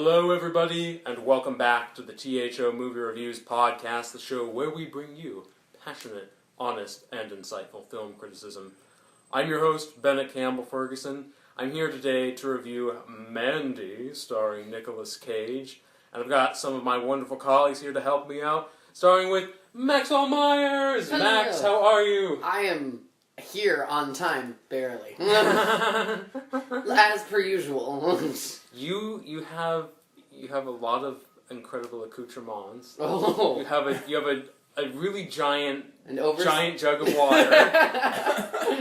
Hello, everybody, and welcome back to the T.H.O. Movie Reviews podcast, the show where we bring you passionate, honest, and insightful film criticism. I'm your host, Bennett Campbell Ferguson. I'm here today to review Mandy, starring Nicolas Cage, and I've got some of my wonderful colleagues here to help me out, starting with Maxwell Meyers. Hello. Max, how are you? I am here on time, barely. As per usual. You have a lot of incredible accoutrements. Oh. You have a really giant giant jug of water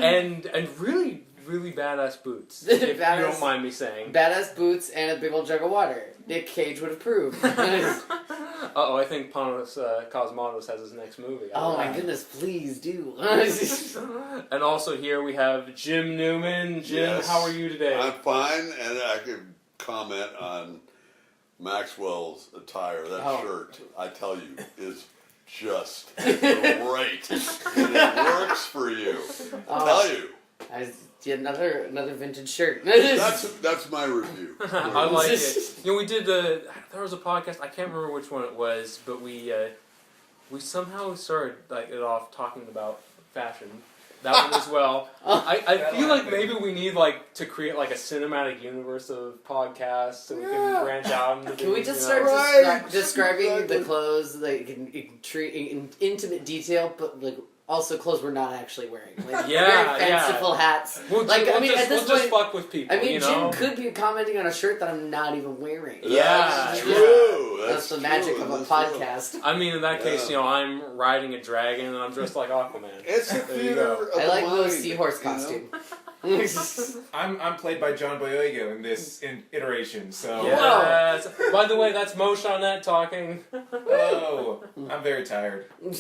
and really badass boots. If you don't mind me saying. Badass boots and a big old jug of water. Nick Cage would approve. Uh-oh, I think Panos Cosmatos has his next movie. Oh my goodness, please do. And also here we have Jim Newman. Jim, Yes. how are you today? I'm fine, and I could comment on Maxwell's attire. That shirt, I tell you, is just great. And it works for you. Tell you. Another vintage shirt. That's my review. I like it. You know, we did there was a podcast, I can't remember which one it was, but we somehow started it off talking about fashion. That one as well. I feel like maybe we need to create a cinematic universe of podcasts so we can branch out into Can we just things, start describing the clothes in intimate detail, but also clothes we're not actually wearing? Very fanciful hats. We'll just fuck with people. Jim could be commenting on a shirt that I'm not even wearing. That's true. That's the magic of a podcast. I mean, in that case, I'm riding a dragon and I'm dressed like Aquaman. It's a theater of I like the Mo's mind, seahorse costume. I'm played by John Boyega in this iteration, so... Yes. By the way, that's Mo Shaunette talking. Hello. I'm very tired. I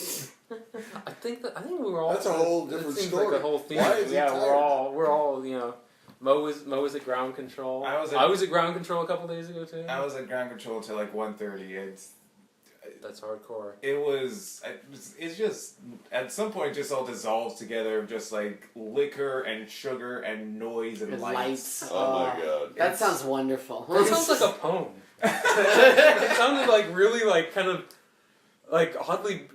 think we were all... That's a whole different story. Like the whole theme. Why is he tired? we're all, Mo was at ground control. I was at ground control a couple days ago, too. I was at ground control until 1:30. That's hardcore. It's just, at some point, just all dissolves together, just liquor and sugar and noise and lights. Oh my god. That sounds wonderful. That sounds like a poem. It sounded really kind of oddly,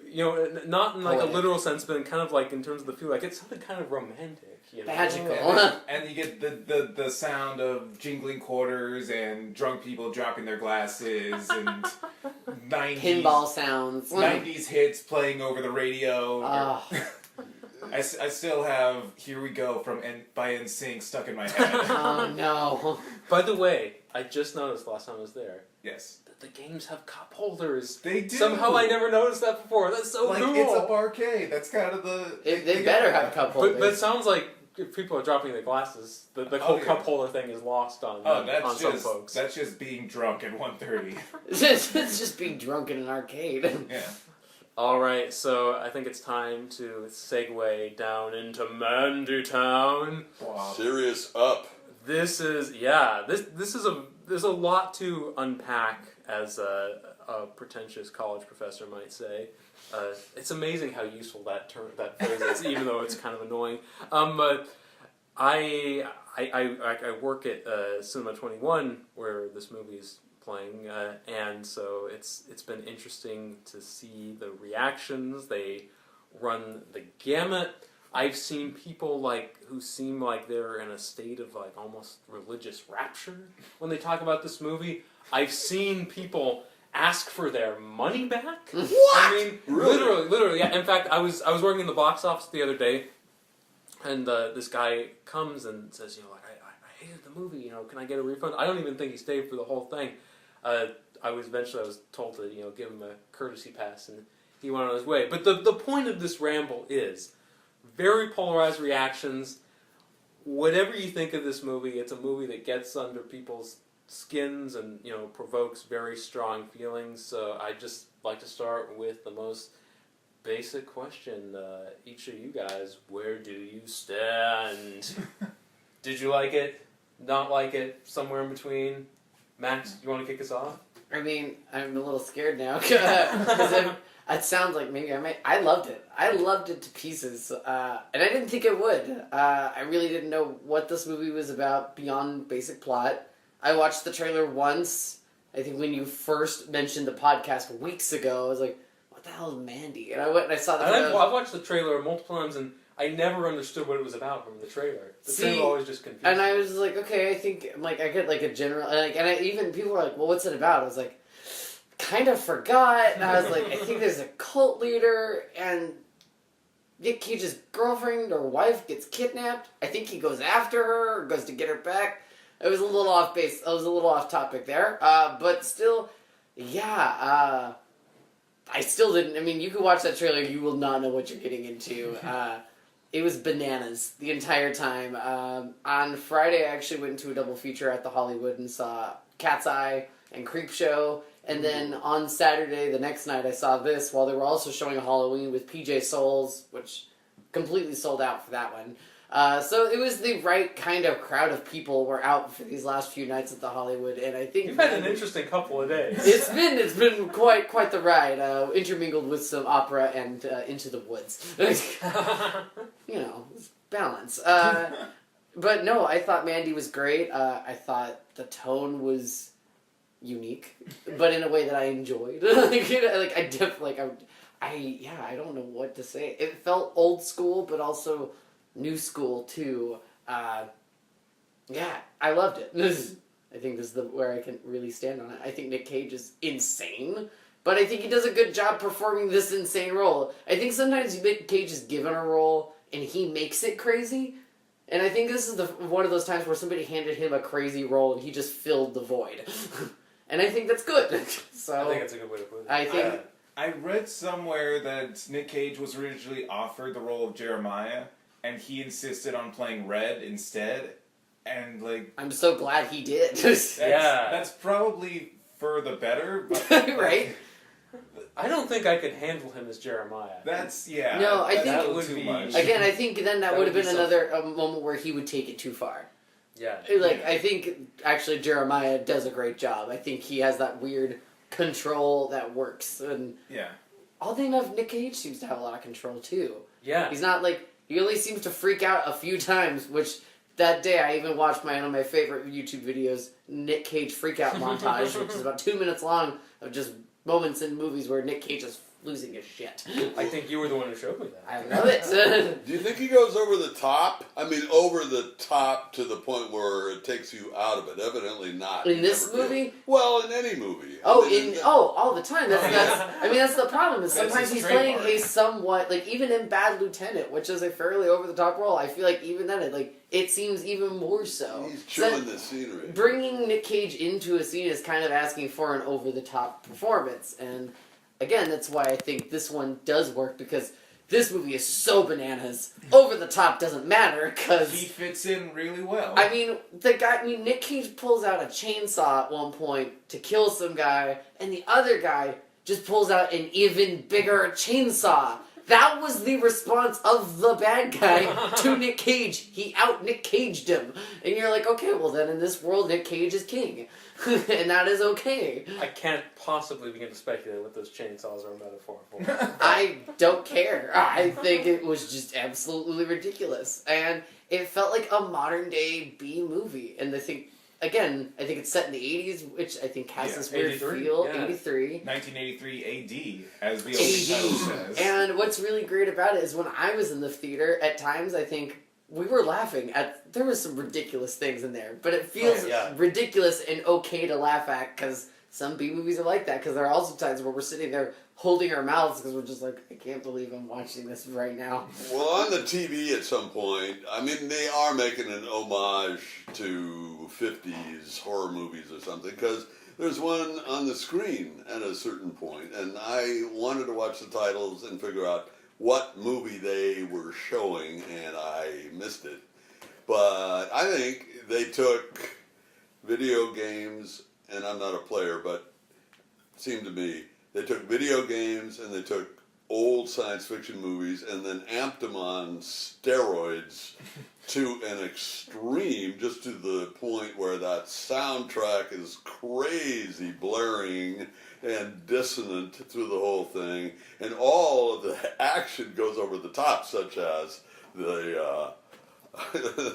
not in a literal sense, but in kind of in terms of the feel, it sounded kind of romantic. Magical. And you get the sound of jingling quarters and drunk people dropping their glasses and 90s pinball sounds. 90s hits playing over the radio. I still have "Here We Go" by NSYNC stuck in my head. Oh no. By the way, I just noticed last time I was there. Yes. The games have cup holders. They do. Somehow I never noticed that before. That's so cool. It's a barcade. That's kind of the... They better have cup holders. But it sounds like if people are dropping their glasses, the whole cup holder thing is lost on some folks. That's just being drunk at 1:30. It's just being drunk in an arcade. Yeah. Alright, so I think it's time to segue down into Mandy Town. Wow. Serious up. There's a lot to unpack, as a pretentious college professor might say. It's amazing how useful that phrase is, even though it's kind of annoying. I work at Cinema 21, where this movie's playing, and so it's been interesting to see the reactions. They run the gamut. I've seen people who seem like they're in a state of almost religious rapture when they talk about this movie. I've seen people ask for their money back. What? I mean, literally, yeah. In fact, I was working in the box office the other day, and this guy comes and says, I hated the movie. Can I get a refund? I don't even think he stayed for the whole thing. I was told to give him a courtesy pass, and he went on his way. But the point of this ramble is very polarized reactions. Whatever you think of this movie, it's a movie that gets under people's skins and provokes very strong feelings. So I just like to start with the most basic question. Each of you guys, where do you stand? Did you like it? Not like it? Somewhere in between? Max, you want to kick us off? I mean, I'm a little scared now because it sounds like maybe I loved it. I loved it to pieces, and I didn't think it would. I really didn't know what this movie was about beyond basic plot. I watched the trailer once, I think when you first mentioned the podcast weeks ago, I was like, what the hell is Mandy? And I went and I saw the trailer. I've watched the trailer multiple times, and I never understood what it was about from the trailer. The trailer always just confused me. And I was like, okay, I think, like, I get, like, a general, even people were like, well, what's it about? I was like, kind of forgot, and I was like, I think there's a cult leader, and Nick Cage's girlfriend or wife gets kidnapped. I think he goes after her, or goes to get her back. It was a little off base. I was a little off topic there. But still, yeah, I still didn't, I mean, you could watch that trailer, you will not know what you're getting into. It was bananas the entire time. On Friday, I actually went into a double feature at the Hollywood and saw Cat's Eye and Creepshow. And then on Saturday, the next night, I saw this while they were also showing Halloween with PJ Souls, which completely sold out for that one. So it was the right kind of crowd of people were out for these last few nights at the Hollywood, and I think you've had an interesting couple of days. It's been quite the ride, intermingled with some opera and Into the Woods. You know, balance. But no, I thought Mandy was great. I thought the tone was unique, but in a way that I enjoyed. I don't know what to say. It felt old school, but also new school too. Yeah, I loved it. I think this is where I can really stand on it. I think Nick Cage is insane, but I think he does a good job performing this insane role. I think sometimes Nick Cage is given a role and he makes it crazy. And I think this is one of those times where somebody handed him a crazy role and he just filled the void. And I think that's good. So I think that's a good way to put it. I think I read somewhere that Nick Cage was originally offered the role of Jeremiah, and he insisted on playing Red instead. And like, I'm so glad he did. That's probably for the better, but, right? I don't think I could handle him as Jeremiah. No, I think that would be much. Again, I think then that would have been another moment where he would take it too far. Yeah. I think actually Jeremiah does a great job. I think he has that weird control that works. And oddly enough, Nick Cage seems to have a lot of control too. Yeah. He's not he only seems to freak out a few times, which that day I even watched one of my favorite YouTube videos, Nick Cage freak out montage, which is about 2 minutes long of just moments in movies where Nick Cage is losing his shit. I think you were the one who showed me that. I love it. Do you think he goes over the top? I mean, over the top to the point where it takes you out of it. Evidently not. In this movie? Well, in any movie. All the time. That's the problem. Is sometimes he's playing a somewhat even in Bad Lieutenant, which is a fairly over the top role. I feel like even then it seems even more so. He's chewing the scenery. Bringing Nick Cage into a scene is kind of asking for an over the top performance, and again, that's why I think this one does work, because this movie is so bananas. Over the top doesn't matter, because he fits in really well. I mean, Nick Cage pulls out a chainsaw at one point to kill some guy, and the other guy just pulls out an even bigger chainsaw. That was the response of the bad guy to Nick Cage. He out-Nick Caged him. And you're like, okay, well then in this world, Nick Cage is king. And that is okay. I can't possibly begin to speculate what those chainsaws are a metaphor for. I don't care. I think it was just absolutely ridiculous. And it felt like a modern-day B-movie. And I think it's set in the 80s, which I think has this weird 83, feel. yeah. 83. 1983 AD, as the opening title says. And what's really great about it is when I was in the theater, at times I think we were laughing at... There were some ridiculous things in there, but it feels ridiculous and okay to laugh at, because some B-movies are like that, because there are also times where we're sitting there holding our mouths because we're just like, I can't believe I'm watching this right now. Well, on the TV at some point, I mean, they are making an homage to 50s horror movies or something, because there's one on the screen at a certain point, and I wanted to watch the titles and figure out what movie they were showing, and I missed it. But I think they took video games, and I'm not a player, but it seemed to me, they took video games and they took old science fiction movies and then amped them on steroids to an extreme, just to the point where that soundtrack is crazy blaring and dissonant through the whole thing, and all of the action goes over the top, such as the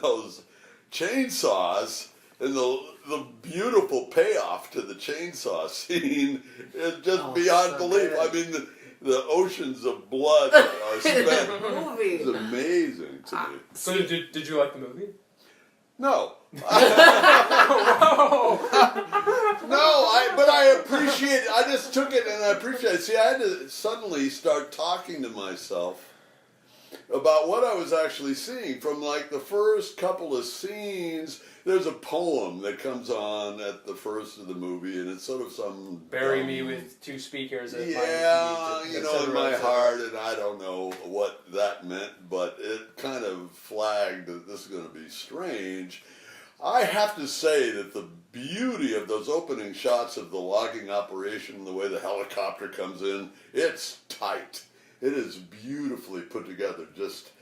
those chainsaws And the beautiful payoff to the chainsaw scene is just beyond so belief. good. I mean, the oceans of blood that are spent movie. is amazing to me. So did you like the movie? No. No, but I appreciate it. I just took it and I appreciate it. See, I had to suddenly start talking to myself about what I was actually seeing. From like the first couple of scenes, there's a poem that comes on at the first of the movie, and it's sort of some... Bury me with two speakers at yeah, my feet, you know, in my heart, and I don't know what that meant, but it kind of flagged that this is going to be strange. I have to say that the beauty of those opening shots of the logging operation, the way the helicopter comes in, it's tight. It is beautifully put together.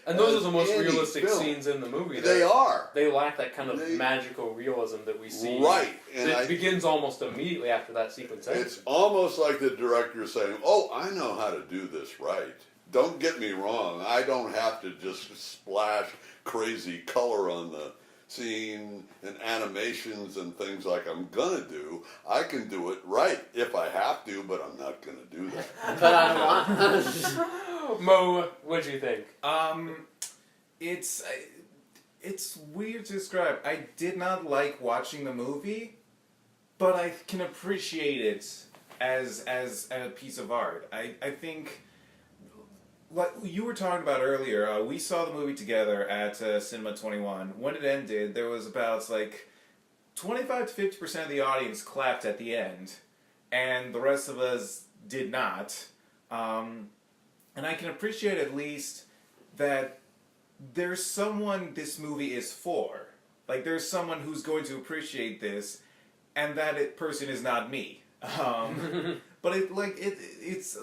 And those are the most any realistic film. scenes in the movie. They are. They lack that kind of magical realism that we see. Right. And it begins almost immediately after that sequence ends. It's almost like the director saying, oh, I know how to do this right. Don't get me wrong. I don't have to just splash crazy color on the scene and animations and things like I'm gonna do. I can do it right if I have to, but I'm not gonna do that. But I want. Mo, what'd you think? It's weird to describe. I did not like watching the movie, but I can appreciate it as a piece of art. I think, like you were talking about earlier, we saw the movie together at Cinema 21. When it ended, there was about like 25 to 50% of the audience clapped at the end, and the rest of us did not. And I can appreciate at least that there's someone this movie is for. Like, there's someone who's going to appreciate this, and that person is not me. But it's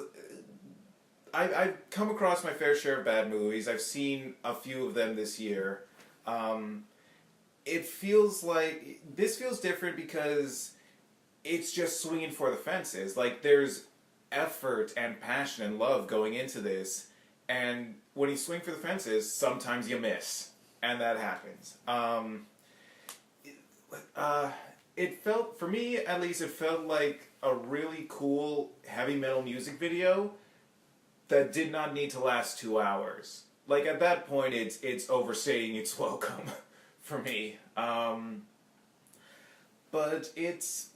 I've come across my fair share of bad movies. I've seen a few of them this year. It feels like this feels different because it's just swinging for the fences. Like, there's effort and passion and love going into this, and when you swing for the fences, sometimes you miss, and that happens. It felt, for me at least, it felt like a really cool heavy metal music video that did not need to last 2 hours. Like, at that point, it's overstaying its welcome for me. But it's,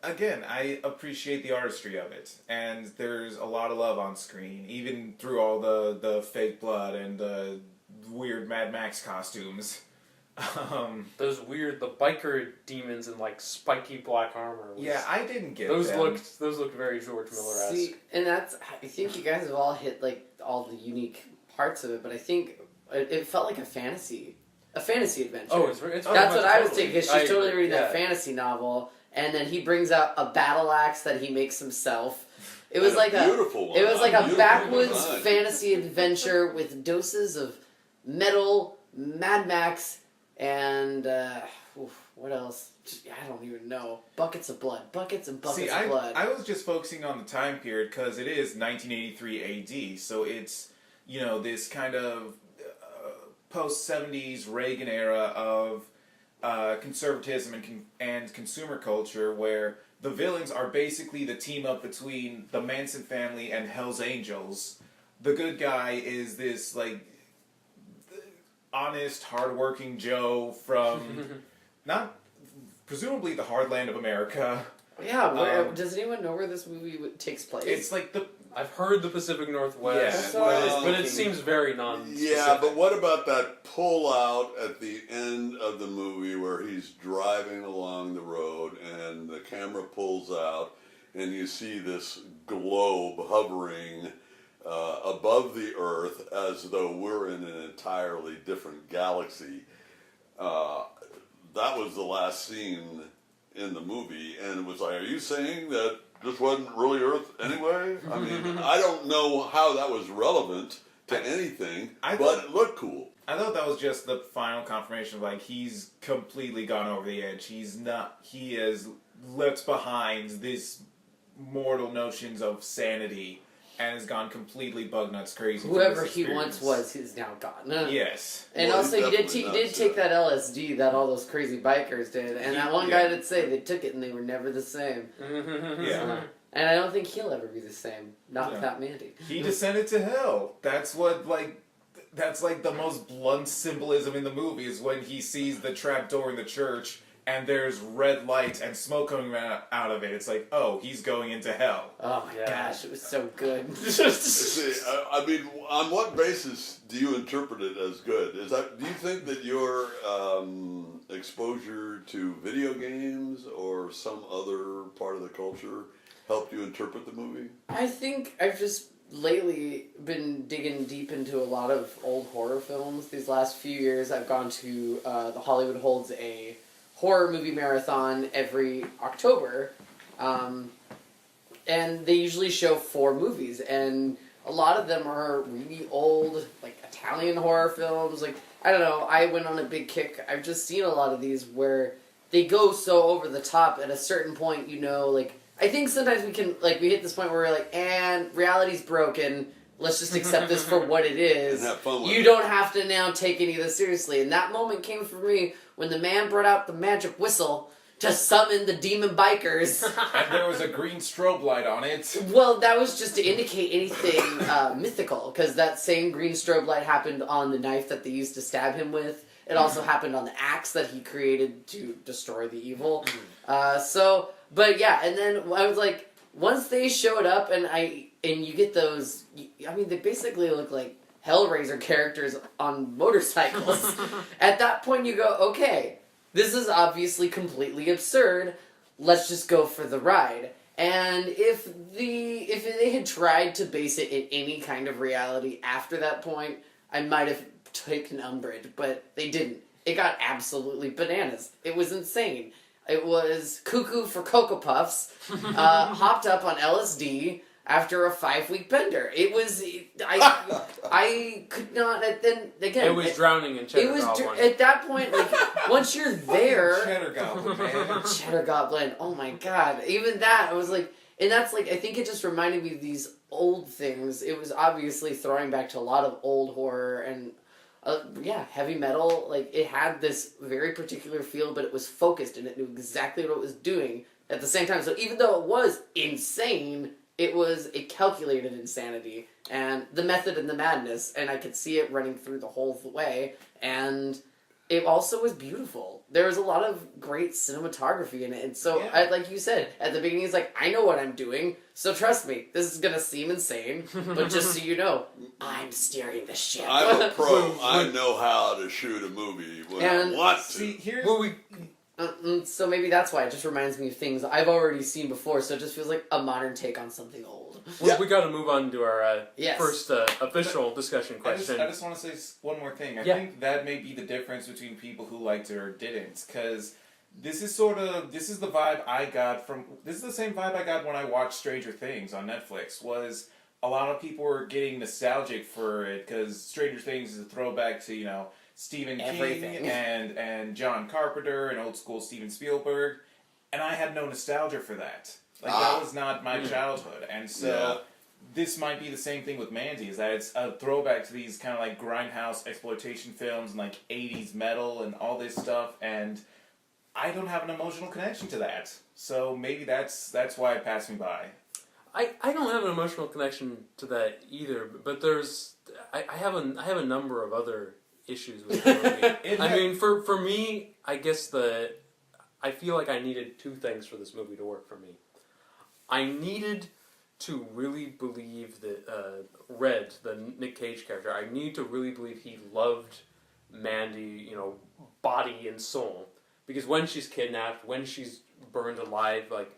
again, I appreciate the artistry of it, and there's a lot of love on screen, even through all the fake blood and the weird Mad Max costumes. The biker demons in like spiky black armor. Yeah, I didn't get those. them. Those looked very George Miller-esque. See, and that's, I think you guys have all hit like all the unique parts of it, but I think it felt like a fantasy adventure. Oh, it's that's what I was thinking. Because she's totally reading that yeah. fantasy novel, and then he brings out a battle axe that he makes himself. It was like a beautiful one. It was like a backwoods design. fantasy adventure with doses of metal, Mad Max, and what else? I don't even know. Buckets of blood. Buckets and buckets of blood. I was just focusing on the time period because it is 1983 AD, so it's, you know, this kind of post-70s Reagan era of conservatism and consumer culture, where the villains are basically the team-up between the Manson family and Hell's Angels. The good guy is this, like, honest, hard-working Joe from presumably the heartland of America. Yeah, does anyone know where this movie takes place? It's like I've heard the Pacific Northwest, Yeah. but it seems very non-specific. Yeah, but what about that pull out at the end of the movie where he's driving along the road and the camera pulls out and you see this globe hovering above the Earth as though we're in an entirely different galaxy. That was the last scene in the movie, and it was like, are you saying that this wasn't really Earth anyway? I mean, I don't know how that was relevant to anything, but it looked cool. I thought that was just the final confirmation of, like, he's completely gone over the edge. He has left behind these mortal notions of sanity, and has gone completely bug nuts crazy. Whoever he once was, he's now gone. Yes. And Well, also, he did take that LSD that all those crazy bikers did, and that one guy did say they took it and they were never the same. Yeah. And I don't think he'll ever be the same. Not without Mandy. He descended to hell. That's what, that's like the most blunt symbolism in the movie is when he sees the trap door in the church and there's red light and smoke coming out of it. It's like, oh, he's going into hell. Oh my gosh, it was so good. See, I mean, on what basis do you interpret it as good? Do you think that your exposure to video games or some other part of the culture helped you interpret the movie? I think I've just lately been digging deep into a lot of old horror films. These last few years, I've gone to the Hollywood holds a horror movie marathon every October, and they usually show 4 movies, and a lot of them are really old, like Italian horror films. Like, I don't know, I went on a big kick. I've just seen a lot of these where they go so over the top at a certain point, like, I think sometimes we hit this point where we're like, and reality's broken, let's just accept this for what it is. And have fun with you it. don't have to now take any of this seriously. And that moment came for me when the man brought out the magic whistle to summon the demon bikers. And there was a green strobe light on it. Well, that was just to indicate anything mythical, because that same green strobe light happened on the knife that they used to stab him with. It also happened on the axe that he created to destroy the evil. But yeah, and then I was like, once they showed up and you get those, I mean, they basically look like Hellraiser characters on motorcycles. At that point you go, okay, this is obviously completely absurd. Let's just go for the ride. And if they had tried to base it in any kind of reality after that point, I might have taken umbrage, but they didn't. It got absolutely bananas. It was insane. It was cuckoo for Cocoa Puffs, hopped up on LSD after a 5-week bender. It was, I could not, then again. It was drowning in cheddar goblin. At that point, like, once you're there. Cheddar goblin, man. Cheddar goblin, oh my god. Even that, I was like, and that's like, I think it just reminded me of these old things. It was obviously throwing back to a lot of old horror and heavy metal. Like, it had this very particular feel, but it was focused and it knew exactly what it was doing at the same time. So even though it was insane, it was a calculated insanity and the method and the madness, and I could see it running through the whole way. And it also was beautiful. There was a lot of great cinematography in it, and so like you said at the beginning, it's like, I know what I'm doing, so trust me, this is gonna seem insane, but just so you know, I'm steering the ship. I'm a pro. I know how to shoot a movie when I want to. See, here's... So maybe that's why it just reminds me of things I've already seen before, so it just feels like a modern take on something old. Well, we got to move on to our first official discussion question. I just want to say one more thing. I think that may be the difference between people who liked it or didn't, because this is the vibe I got from... This is the same vibe I got when I watched Stranger Things on Netflix, was a lot of people were getting nostalgic for it, because Stranger Things is a throwback to, Stephen King and John Carpenter and old school Steven Spielberg, and I had no nostalgia for that. That was not my childhood, and so this might be the same thing with Mandy, is that it's a throwback to these kind of like grindhouse exploitation films and like 80s metal and all this stuff, and I don't have an emotional connection to that, so maybe that's why it passed me by. I don't have an emotional connection to that either, but there's I have a number of other issues with the movie. I mean, for me, I guess I feel like I needed 2 things for this movie to work for me. I needed to really believe that Red, the Nick Cage character, I need to really believe he loved Mandy, body and soul. Because when she's kidnapped, when she's burned alive, like,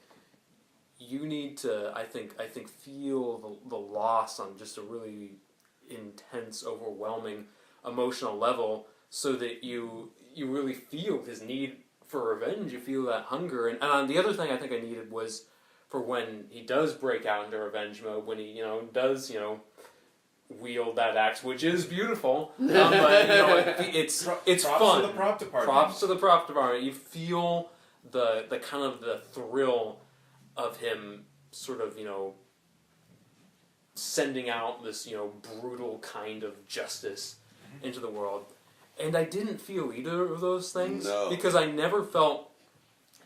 you need to, I think feel the loss on just a really intense, overwhelming emotional level, so that you really feel his need for revenge. You feel that hunger, and the other thing I think I needed was for when he does break out into revenge mode, when he does wield that axe, which is beautiful, but it's props fun. To the prop department. Props to the prop department. You feel the kind of the thrill of him, sort of sending out this, brutal kind of justice into the world. And I didn't feel either of those things. No. Because I never felt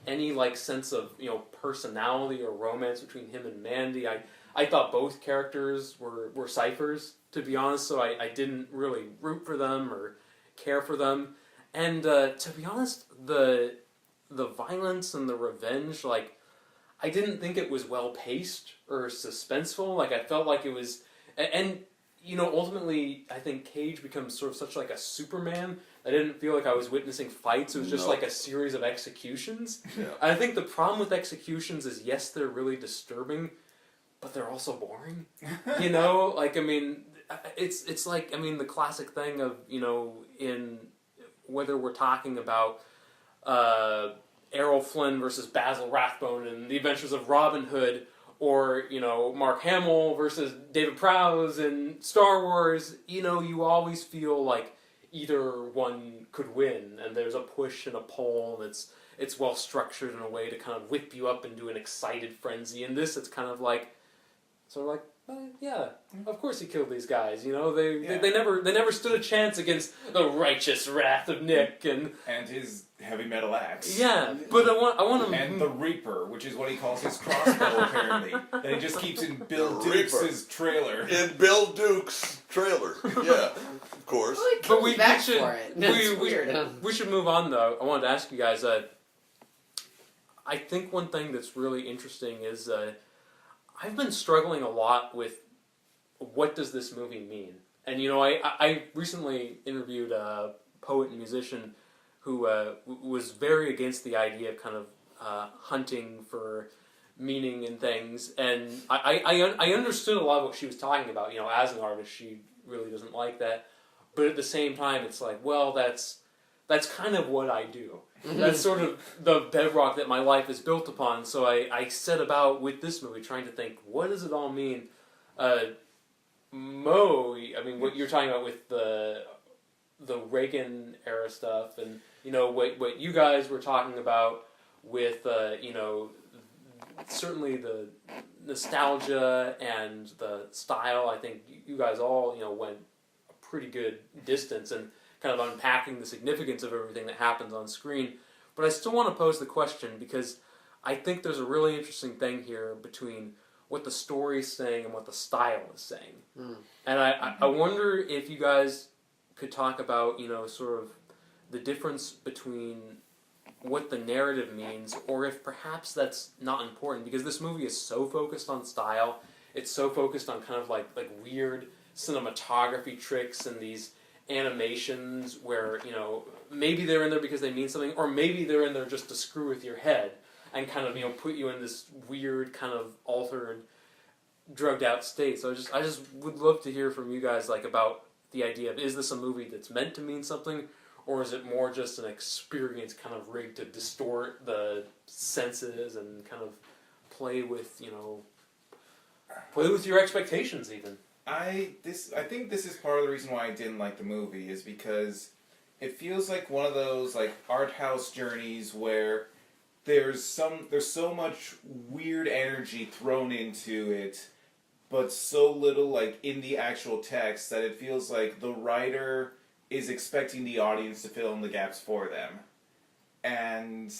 any, sense of, personality or romance between him and Mandy. I thought both characters were ciphers, to be honest, so I didn't really root for them or care for them. And to be honest, the violence and the revenge, I didn't think it was well paced or suspenseful. I felt like it was, and ultimately, I think Cage becomes sort of such a Superman. I didn't feel like I was witnessing fights. It was just a series of executions. Yeah. And I think the problem with executions is, yes, they're really disturbing, but they're also boring. It's the classic thing of, in whether we're talking about Errol Flynn versus Basil Rathbone and The Adventures of Robin Hood, or, Mark Hamill versus David Prowse in Star Wars, you always feel like either one could win, and there's a push and a pull, and it's well structured in a way to kind of whip you up into an excited frenzy. In this, it's kind of yeah, of course he killed these guys. They never stood a chance against the righteous wrath of Nick and his heavy metal axe. Yeah, but I want him. And the Reaper, which is what he calls his crossbow, apparently. That he just keeps in Bill Dukes' trailer. In Bill Duke's trailer, yeah, of course. Well, he comes back for it. We should move on, though. I wanted to ask you guys. I think one thing that's really interesting is I've been struggling a lot with what does this movie mean. And I recently interviewed a poet and musician who was very against the idea of kind of hunting for meaning in things, and I understood a lot of what she was talking about. As an artist, she really doesn't like that, but at the same time, it's well, that's kind of what I do. That's sort of the bedrock that my life is built upon. So I set about with this movie trying to think, what does it all mean? Mo, what you're talking about with the Reagan era stuff, and what you guys were talking about with certainly the nostalgia and the style. I think you guys all went a pretty good distance and kind of unpacking the significance of everything that happens on screen. But I still want to pose the question, because I think there's a really interesting thing here between what the story's saying and what the style is saying. And I wonder if you guys could talk about, sort of the difference between what the narrative means, or if perhaps that's not important, because this movie is so focused on style, it's so focused on kind of like weird cinematography tricks and these animations where, maybe they're in there because they mean something, or maybe they're in there just to screw with your head and kind of, put you in this weird kind of altered, drugged out state. So I just would love to hear from you guys, about the idea of, is this a movie that's meant to mean something, or is it more just an experience kind of rigged to distort the senses and kind of play with your expectations even? I think this is part of the reason why I didn't like the movie, is because it feels like one of those art house journeys where there's so much weird energy thrown into it, but so little in the actual text that it feels like the writer is expecting the audience to fill in the gaps for them. And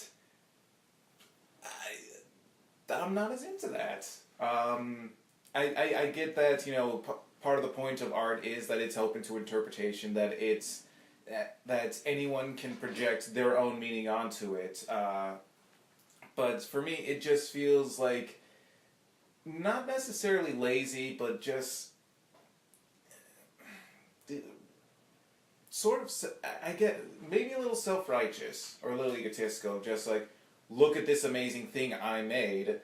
I'm not as into that. I get that, part of the point of art is that it's open to interpretation, that that anyone can project their own meaning onto it. But for me, it just feels like not necessarily lazy, but just sort of, I get maybe a little self-righteous or a little egotistical, just look at this amazing thing I made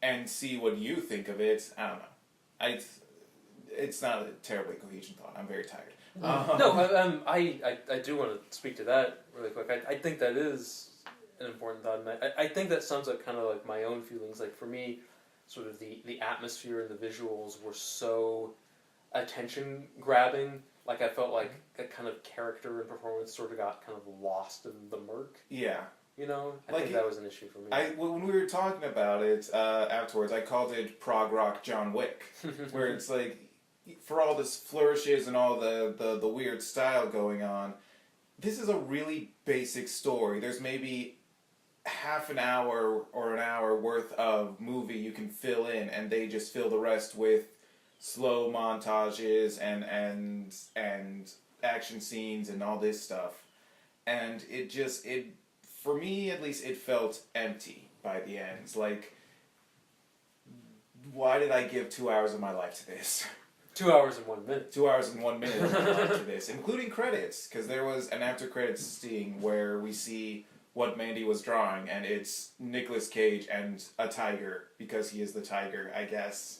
and see what you think of it. I don't know. It's not a terribly cohesion thought. I'm very tired. No, I do want to speak to that really quick. I think that is an important thought, and I think that sums up kind of my own feelings. For me, sort of the atmosphere and the visuals were so attention grabbing. I felt like a kind of character and performance sort of got kind of lost in the murk. Yeah. You know, I Like think that was an issue for me. When we were talking about it afterwards, I called it prog rock John Wick, where it's like, for all this flourishes and all the weird style going on, this is a really basic story. There's maybe half an hour or an hour worth of movie you can fill in, and they just fill the rest with slow montages and action scenes and all this stuff. And it for me at least, it felt empty by the end. It's like, why did I give 2 hours of my life to this? 2 hours and 1 minute. 2 hours and 1 minute of my life to this, including credits, because there was an after credits scene where we see what Mandy was drawing, and it's Nicolas Cage and a tiger, because he is the tiger, I guess.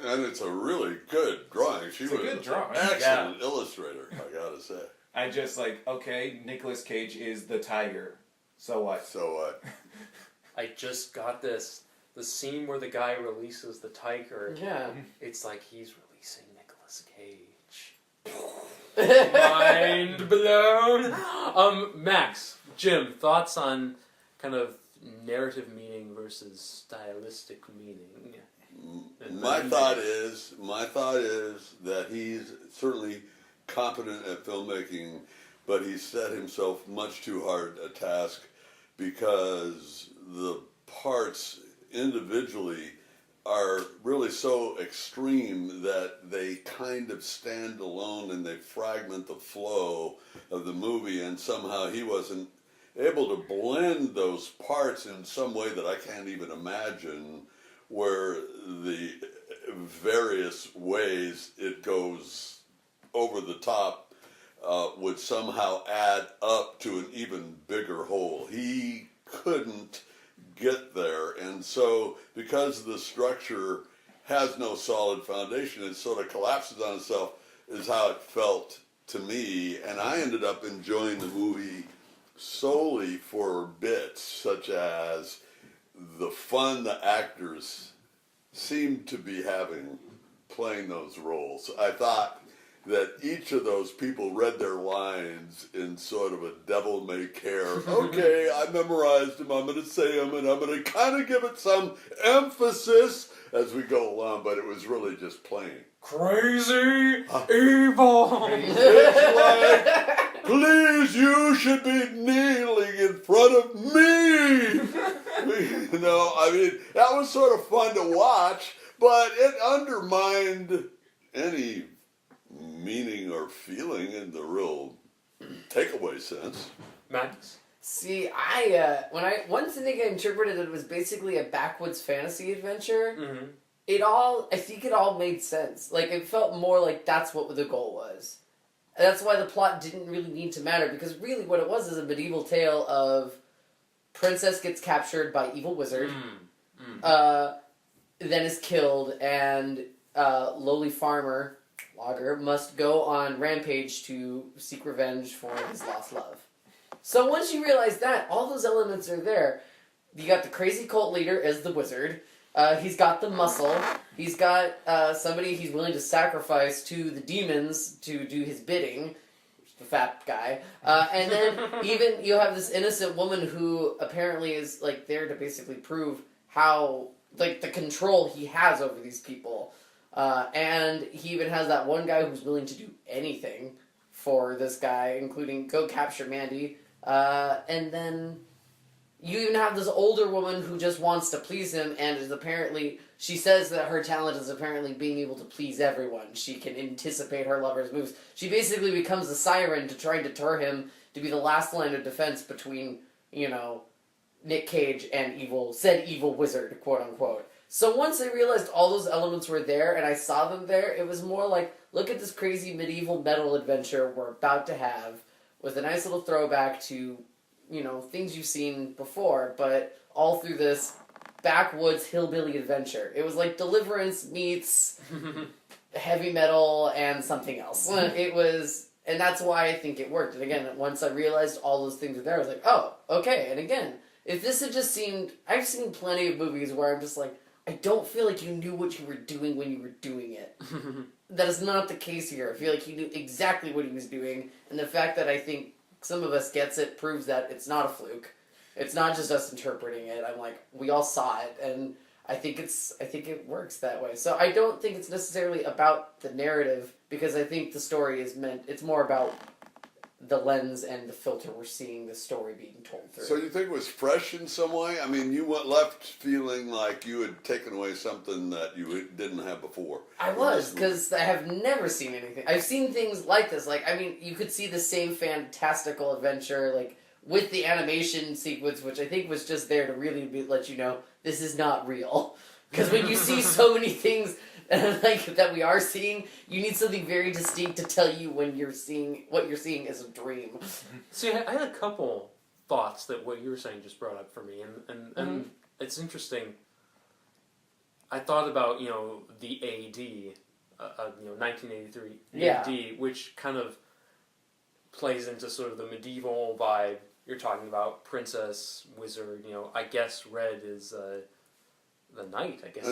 And it's a really good drawing. She was a good drawing. An excellent illustrator, I gotta say. I just okay, Nicolas Cage is the tiger. So what? So what? I just got this. The scene where the guy releases the tiger. Yeah. It's like he's releasing Nicolas Cage. Mind blown. Max, Jim, thoughts on kind of narrative meaning versus stylistic meaning? My thought is that he's certainly competent at filmmaking, but he set himself much too hard a task because the parts individually are really so extreme that they kind of stand alone and they fragment the flow of the movie, and somehow he wasn't able to blend those parts in some way that I can't even imagine, where the various ways it goes over the top would somehow add up to an even bigger whole. He couldn't get there, and so because the structure has no solid foundation, it sort of collapses on itself, is how it felt to me. And I ended up enjoying the movie solely for bits such as the fun the actors seemed to be having playing those roles. I thought that each of those people read their lines in sort of a devil-may-care, okay, I memorized them, I'm going to say them, and I'm going to kind of give it some emphasis as we go along, but it was really just plain crazy, evil. It's like, please, you should be kneeling in front of me. You know, I mean, that was sort of fun to watch, but it undermined any meaning or feeling in the real takeaway sense. Max? See, once I think I interpreted it was basically a backwoods fantasy adventure, I think it all made sense. Like, it felt more like that's what the goal was. And that's why the plot didn't really need to matter, because really what it was is a medieval tale of princess gets captured by evil wizard, then is killed, and lowly farmer, logger, must go on rampage to seek revenge for his lost love. So once you realize that, all those elements are there. You got the crazy cult leader as the wizard. He's got the muscle. He's got somebody he's willing to sacrifice to the demons to do his bidding. The fat guy. And then even you have this innocent woman who apparently is like there to basically prove how, like, the control he has over these people. And he even has that one guy who's willing to do anything for this guy, including go capture Mandy. And then you even have this older woman who just wants to please him and is apparently, she says that her talent is apparently being able to please everyone. She can anticipate her lover's moves. She basically becomes a siren to try and deter him to be the last line of defense between, you know, Nick Cage and said evil wizard, quote unquote. So once I realized all those elements were there and I saw them there, it was more like, look at this crazy medieval metal adventure we're about to have with a nice little throwback to, you know, things you've seen before, but all through this backwoods hillbilly adventure. It was like Deliverance meets heavy metal and something else. It was, and that's why I think it worked. And again, once I realized all those things were there, I was like, oh, okay. And again, if this had just seemed, I've seen plenty of movies where I'm just like, I don't feel like you knew what you were doing when you were doing it. That is not the case here. I feel like he knew exactly what he was doing, and the fact that I think some of us gets it proves that it's not a fluke. It's not just us interpreting it. I'm like, we all saw it, and I think it works that way. So I don't think it's necessarily about the narrative, because I think the story it's more about the lens and the filter we're seeing the story being told through. So you think it was fresh in some way? I mean, you went left feeling like you had taken away something that you didn't have before. I was, because I have never seen anything. I've seen things like this. Like, I mean, you could see the same fantastical adventure, like, with the animation sequence, which I think was just there to really let you know this is not real. Because when you see so many things like that we are seeing, you need something very distinct to tell you when you're seeing what you're seeing is a dream. See, I had a couple thoughts that what you were saying just brought up for me, and it's interesting. I thought about the AD, 1983 AD, which kind of plays into sort of the medieval vibe you're talking about, princess, wizard. I guess Red is the knight. I guess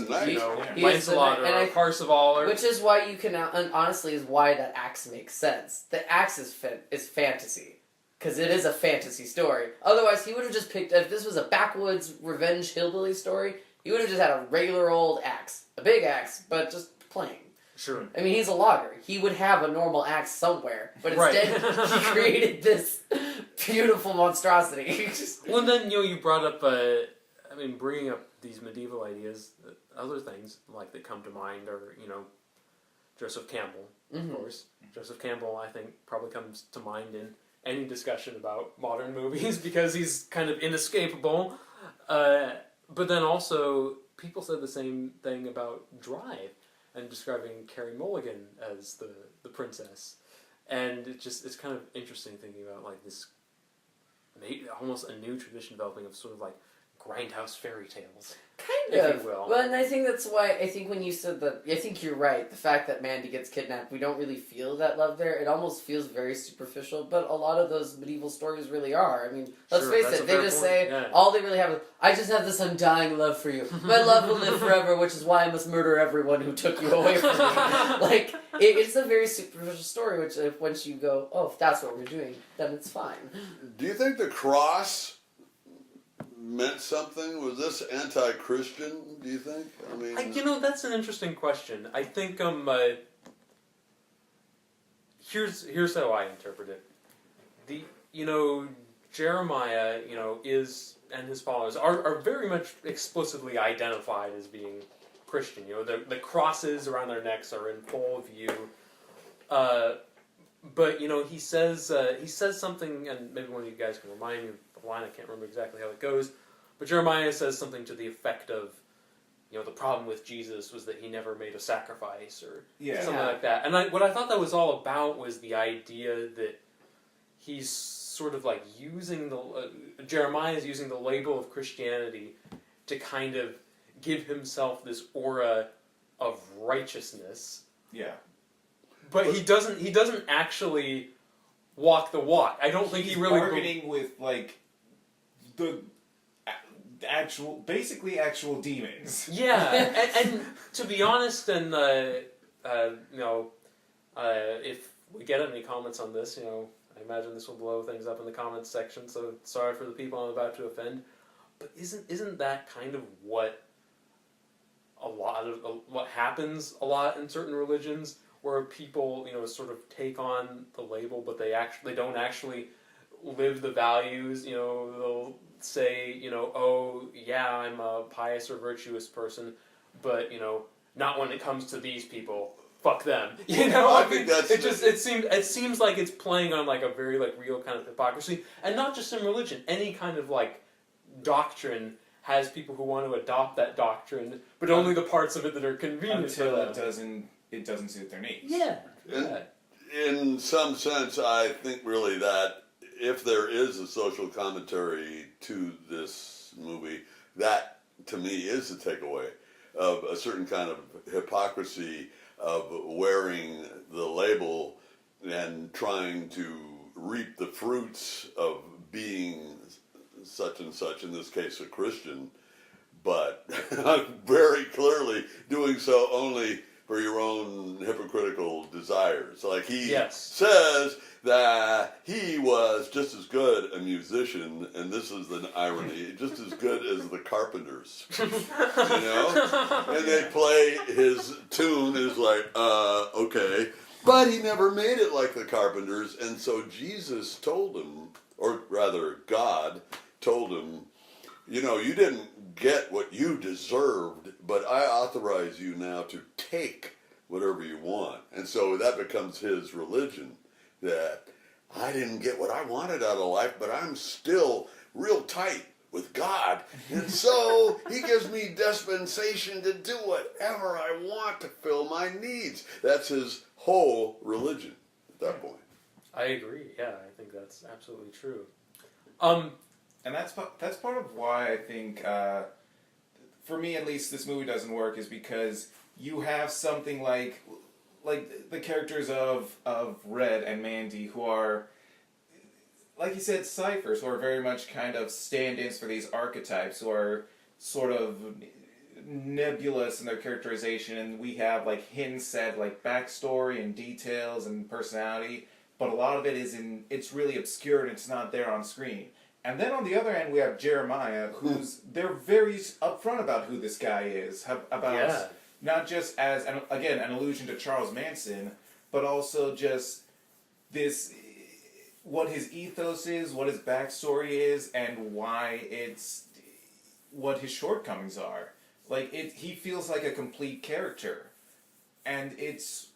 Lancelot or Parsifal, which is why you can, and honestly, is why that axe makes sense. The axe is fantasy, because it is a fantasy story. Otherwise, he would have just picked. If this was a backwoods revenge hillbilly story, he would have just had a regular old axe, a big axe, but just plain. Sure. I mean, he's a logger. He would have a normal axe somewhere, but instead he created this beautiful monstrosity. Well, then you brought up. Bringing up these medieval ideas, other things like that come to mind are Joseph Campbell, of course. Joseph Campbell, I think, probably comes to mind in any discussion about modern movies because he's kind of inescapable. But then also, people said the same thing about Drive and describing Carey Mulligan as the princess. And it's kind of interesting thinking about like this, maybe almost a new tradition developing of sort of like grindhouse fairy tales. Kind of. If you will. Well, and I think that's why, I think when you said that, I think you're right. The fact that Mandy gets kidnapped, we don't really feel that love there. It almost feels very superficial, but a lot of those medieval stories really are. I mean, let's face it, they just say, all they really have is, I just have this undying love for you. My love will live forever, which is why I must murder everyone who took you away from me. Like, it's a very superficial story, which once you go, oh, if that's what we're doing, then it's fine. Do you think the cross meant something? Was this anti-Christian, do you think? I mean, that's an interesting question. I think here's how I interpret it. Jeremiah, is, and his followers are very much explicitly identified as being Christian. The crosses around their necks are in full view. But he says something, and maybe one of you guys can remind me of the line. I can't remember exactly how it goes, but Jeremiah says something to the effect of, the problem with Jesus was that he never made a sacrifice or something like that. And what I thought that was all about was the idea that he's sort of like using Jeremiah is using the label of Christianity to kind of give himself this aura of righteousness. Yeah. But he doesn't actually walk the walk. I don't think he really bargaining with like the basically actual demons. Yeah, and to be honest, and if we get any comments on this, I imagine this will blow things up in the comments section. So sorry for the people I'm about to offend. But isn't that kind of what what happens a lot in certain religions? Where people, sort of take on the label, but they don't actually live the values. They'll say, oh yeah, I'm a pious or virtuous person, but not when it comes to these people. Fuck them. I think that's it seems like it's playing on like a very like real kind of hypocrisy, and not just in religion. Any kind of like doctrine has people who want to adopt that doctrine, but only the parts of it that are convenient until for them. It doesn't suit their needs. Yeah. In some sense, I think really that if there is a social commentary to this movie, that to me is the takeaway of a certain kind of hypocrisy of wearing the label and trying to reap the fruits of being such and such, in this case a Christian, but very clearly doing so only for your own hypocritical desires. Like he Yes. says that he was just as good a musician, and this is the irony, just as good as the Carpenters. You know? And they play his tune is like, okay. But he never made it like the Carpenters, and so Jesus told him, or rather God told him, you know, you didn't get what you deserved, but I authorize you now to take whatever you want. And so that becomes his religion, that I didn't get what I wanted out of life, but I'm still real tight with God. And so he gives me dispensation to do whatever I want to fill my needs. That's his whole religion at that point. I agree. Yeah, I think that's absolutely true. And that's part of why I think, for me at least, this movie doesn't work, is because you have something like the characters of Red and Mandy, who are, like you said, ciphers, who are very much kind of stand-ins for these archetypes, who are sort of nebulous in their characterization, and we have like hints at like backstory and details and personality, but a lot of it it's really obscure and it's not there on screen. And then on the other end, we have Jeremiah, they're very upfront about who this guy is, about not just as, an allusion to Charles Manson, but also just this, what his ethos is, what his backstory is, and what his shortcomings are. Like, he feels like a complete character. And it's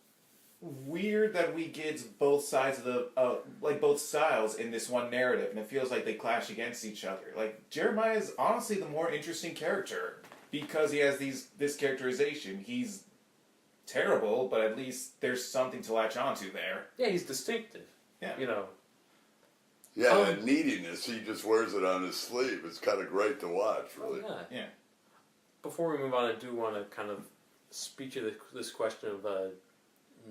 weird that we get both sides of both styles in this one narrative, and it feels like they clash against each other. Like, Jeremiah is honestly the more interesting character because he has this characterization. He's terrible, but at least there's something to latch onto there. Yeah, he's distinctive. Yeah, you know. Yeah, and neediness, he just wears it on his sleeve. It's kind of great to watch, really. Oh, yeah. Yeah. Before we move on, I do want to kind of speak to this question of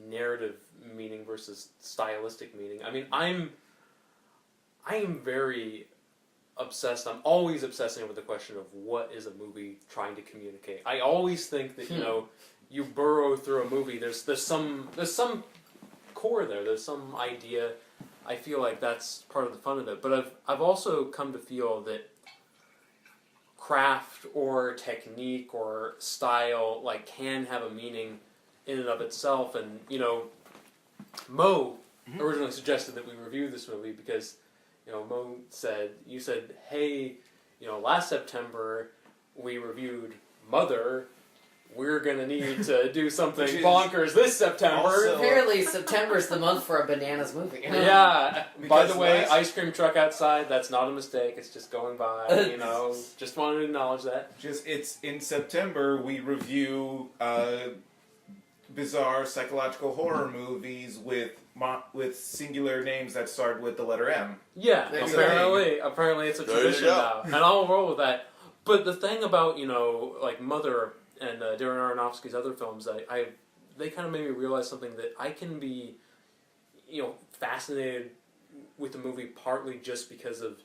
narrative meaning versus stylistic meaning. I mean, I am very obsessed. I'm always obsessing over the question of what is a movie trying to communicate. I always think that you burrow through a movie. There's some core there. There's some idea. I feel like that's part of the fun of it. But I've also come to feel that craft or technique or style can have a meaning in and of itself. And Mo originally suggested that we review this movie because Mo said, hey, last September we reviewed Mother. We're going to need to do something bonkers this September. Apparently September's the month for a bananas movie. Yeah. By the way, ice cream truck outside, that's not a mistake. It's just going by, Just wanted to acknowledge that. It's in September we review bizarre psychological horror movies with singular names that start with the letter M. Yeah, apparently it's a tradition now. And I'll roll with that. But the thing about, Mother and Darren Aronofsky's other films, they kind of made me realize something, that I can be, fascinated with the movie partly just because of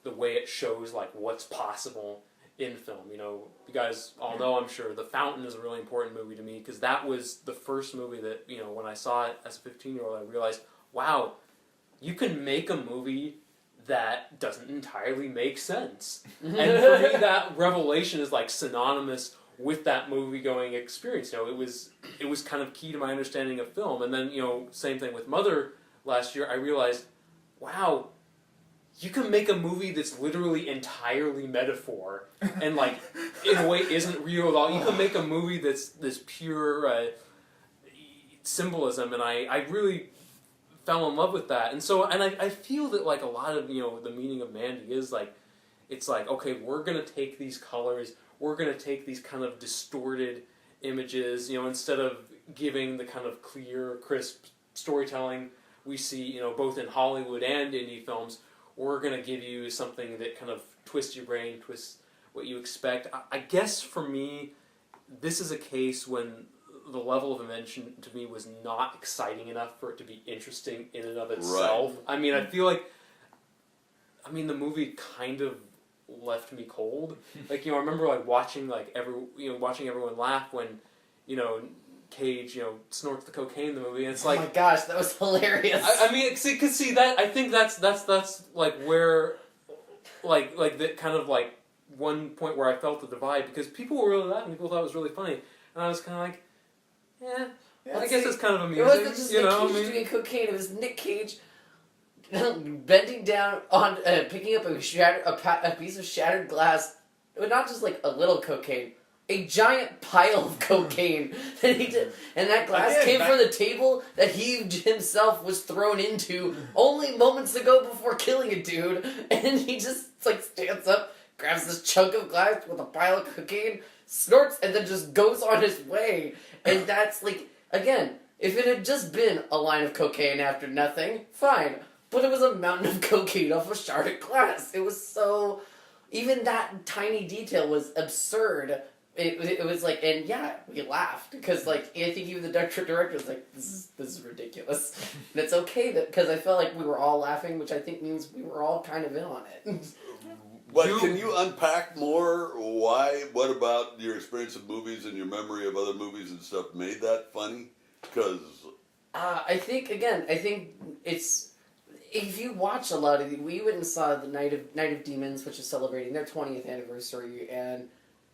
the way it shows what's possible in film. You guys all know, I'm sure, The Fountain is a really important movie to me because that was the first movie that, when I saw it as a 15-year-old, I realized, wow, you can make a movie that doesn't entirely make sense. And for me, that revelation is synonymous with that movie-going experience. It was kind of key to my understanding of film. And then, same thing with Mother last year, I realized, wow, you can make a movie that's literally entirely metaphor and in a way isn't real at all. You can make a movie that's this pure symbolism, and I really fell in love with that. And so, and I feel that a lot of the meaning of Mandy is it's okay, we're gonna take these colors, we're gonna take these kind of distorted images, instead of giving the kind of clear, crisp storytelling we see, both in Hollywood and indie films. We're going to give you something that kind of twists your brain, twists what you expect. I guess for me, this is a case when the level of invention to me was not exciting enough for it to be interesting in and of itself. Right. I mean, I feel the movie kind of left me cold. I remember watching watching everyone laugh when, Cage, snorts the cocaine in the movie, and it's Oh like, my gosh, that was hilarious. I mean, see that, I think that's like where, like the kind of like one point where I felt the divide, because people were really laughing, people thought it was really funny, and I was kind of like, yeah, I guess it's kind of amusing. It wasn't just Nick Cage doing cocaine, it was Nick Cage bending down on, picking up a piece of shattered glass, but not just like a little cocaine, a giant pile of cocaine that he did, and that glass came from the table that he himself was thrown into only moments ago before killing a dude, and he just like stands up, grabs this chunk of glass with a pile of cocaine, snorts, and then just goes on his way. And that's like, again, if it had just been a line of cocaine after nothing, fine. But it was a mountain of cocaine off a sharded glass. It was so, even that tiny detail was absurd. It was like, and yeah, we laughed because like I think even the director was like, this is ridiculous, and it's okay because I felt like we were all laughing, which I think means we were all kind of in on it. But can you unpack more why? What about your experience of movies and your memory of other movies and stuff made that funny? Because I think it's. If you watch a lot of we went and saw the Night of Demons, which is celebrating their 20th anniversary, and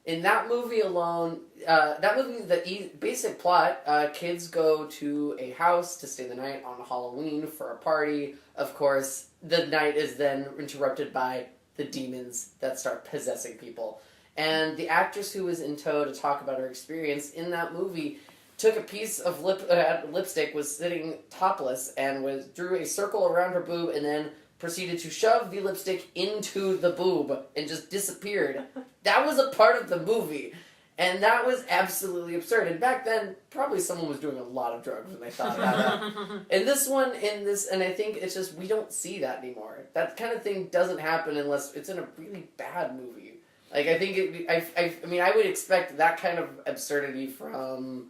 in that movie alone, the basic plot, kids go to a house to stay the night on Halloween for a party. Of course, the night is then interrupted by the demons that start possessing people. And the actress who was in tow to talk about her experience in that movie took a piece of lipstick, was sitting topless, and drew a circle around her boob, and then proceeded to shove the lipstick into the boob and just disappeared. That was a part of the movie. And that was absolutely absurd. And back then, probably someone was doing a lot of drugs when they thought that up. And I think it's just, we don't see that anymore. That kind of thing doesn't happen unless it's in a really bad movie. Like, I think, I would expect that kind of absurdity from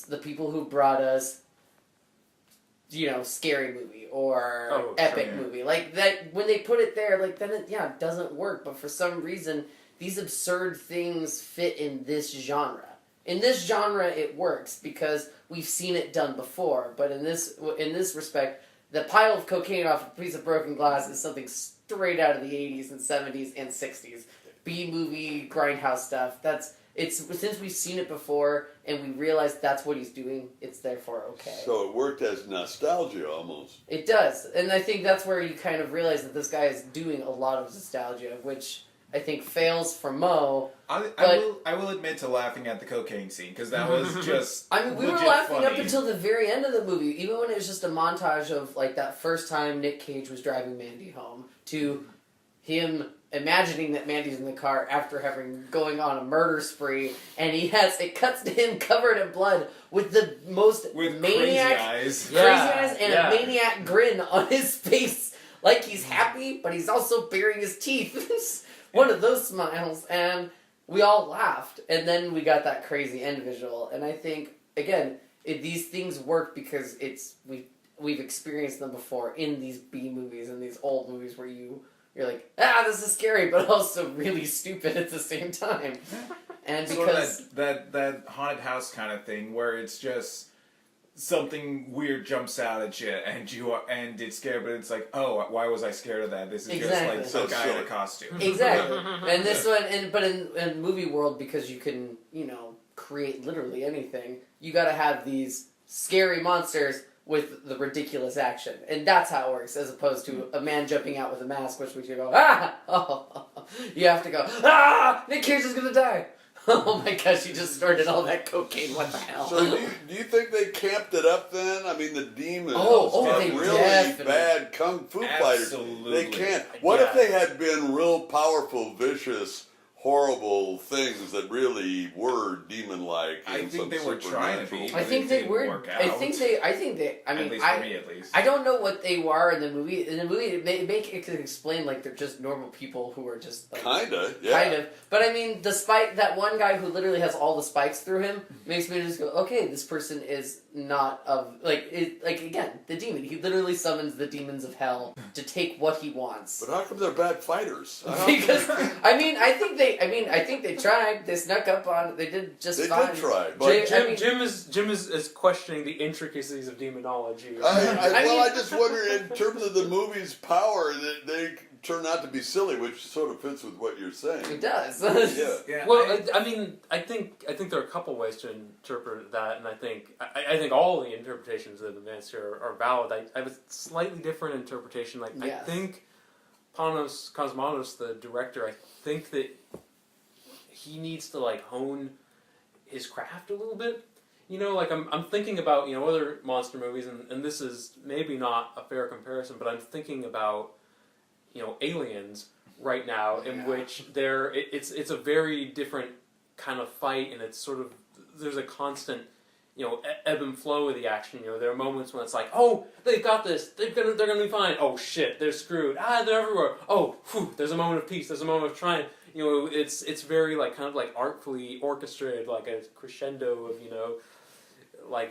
the people who brought us, Scary Movie or Epic Movie. Like, that, when they put it there, like, then it doesn't work. But for some reason, these absurd things fit in this genre. In this genre, it works because we've seen it done before. But in this respect, the pile of cocaine off a piece of broken glass is something straight out of the 80s and 70s and 60s. B-movie, grindhouse stuff. Since we've seen it before and we realize that's what he's doing, it's therefore okay. So it worked as nostalgia almost. It does. And I think that's where you kind of realize that this guy is doing a lot of nostalgia, which I think fails for Mo. I will admit to laughing at the cocaine scene, because that was just we were laughing up until the very end of the movie, even when it was just a montage of like that first time Nick Cage was driving Mandy home, to him imagining that Mandy's in the car after going on a murder spree, and it cuts to him covered in blood with the most maniac crazy eyes and a maniac grin on his face, like he's happy, but he's also baring his teeth. One of those smiles, and we all laughed, and then we got that crazy end visual, and I think, again, these things work because we've experienced them before in these B movies and these old movies where you're like, this is scary, but also really stupid at the same time. And because that haunted house kind of thing, where it's just something weird jumps out at you, and it's scared, but it's like, oh, why was I scared of that? This is just like some guy in a costume. Exactly. And this one, but in movie world, because you can, create literally anything, you gotta have these scary monsters with the ridiculous action. And that's how it works, as opposed to a man jumping out with a mask, which we should go, you have to go, Nick Cage is gonna die. Oh my gosh, you just snorted all that cocaine, what the hell? So do you think they camped it up then? I mean, the demons are they really bad kung fu fighters. They can't. What if they had been real powerful, vicious, horrible things that really were demon-like? I think they were trying to be. I think they were. I mean, for me, at least. I don't know what they were in the movie. In the movie, it could explain like they're just normal people who are just like, kind of. But I mean, despite that one guy who literally has all the spikes through him, makes me just go, okay, this person is not of again, the demon. He literally summons the demons of hell to take what he wants. But how come they're bad fighters? Because I think they tried. They snuck up on. They did just They fine. did try, but Jim is questioning the intricacies of demonology. I just wonder, in terms of the movie's power, that they turn out to be silly, which sort of fits with what you're saying. It does. Yeah. Well, I think there are a couple ways to interpret that, and I think all the interpretations of the events here are valid. I have a slightly different interpretation. I think Panos Cosmatos, the director, I think that he needs to hone his craft a little bit. I'm thinking about other monster movies, and this is maybe not a fair comparison, but I'm thinking about Aliens right now, in which it's a very different kind of fight, and it's sort of there's a constant ebb and flow of the action. There are moments when it's like, oh, they've got this, they're gonna be fine. Oh shit, they're screwed. They're everywhere. Oh, whew, there's a moment of peace. There's a moment of triumph. It's very kind of artfully orchestrated, like a crescendo of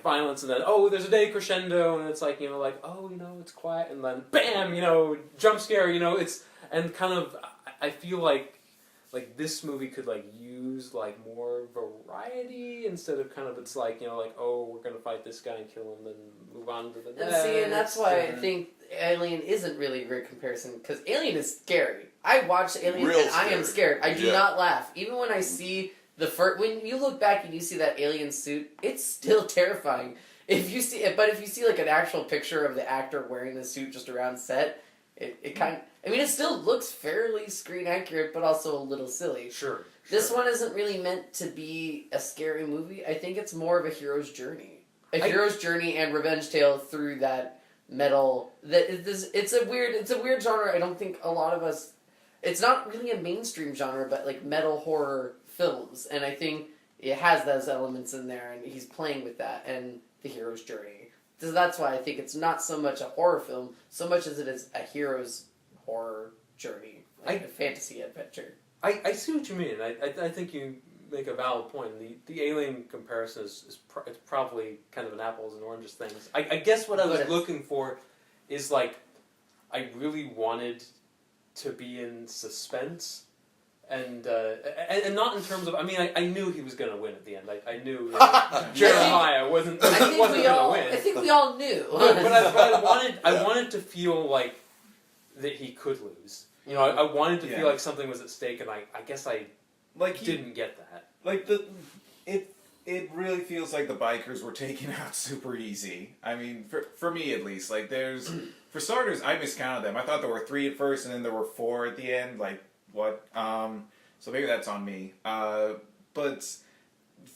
violence, and then there's a day crescendo, and it's it's quiet, and then bam, jump scare, it's and kind of I feel like this movie could use more variety instead of kind of it's we're gonna fight this guy and kill him, then move on to the next. And that's why I think Alien isn't really a great comparison, because Alien is scary. I watched Alien and I am scared. I do not laugh, even when I see. When you look back and you see that alien suit, it's still terrifying. If you see an actual picture of the actor wearing the suit just around set, it still looks fairly screen accurate, but also a little silly. Sure. This one isn't really meant to be a scary movie. I think it's more of a hero's journey, hero's journey and revenge tale through that metal. It's a weird genre. I don't think a lot of us. It's not really a mainstream genre, but metal horror films, and I think it has those elements in there, and he's playing with that and the hero's journey. So that's why I think it's not so much a horror film, so much as it is a hero's horror journey, a fantasy adventure. I see what you mean. I think you make a valid point. The Alien comparison is it's probably kind of an apples and oranges thing. I guess what I was looking for is I really wanted to be in suspense. And not in terms of, I knew he was going to win at the end. I knew Jeremiah wasn't going to win. I think we all knew. but I wanted to feel that he could lose. I wanted to feel like something was at stake, and I guess I didn't get that. It really feels like the bikers were taken out super easy. For me at least. For starters, I miscounted them. I thought there were 3 at first, and then there were 4 at the end. What? So maybe that's on me. But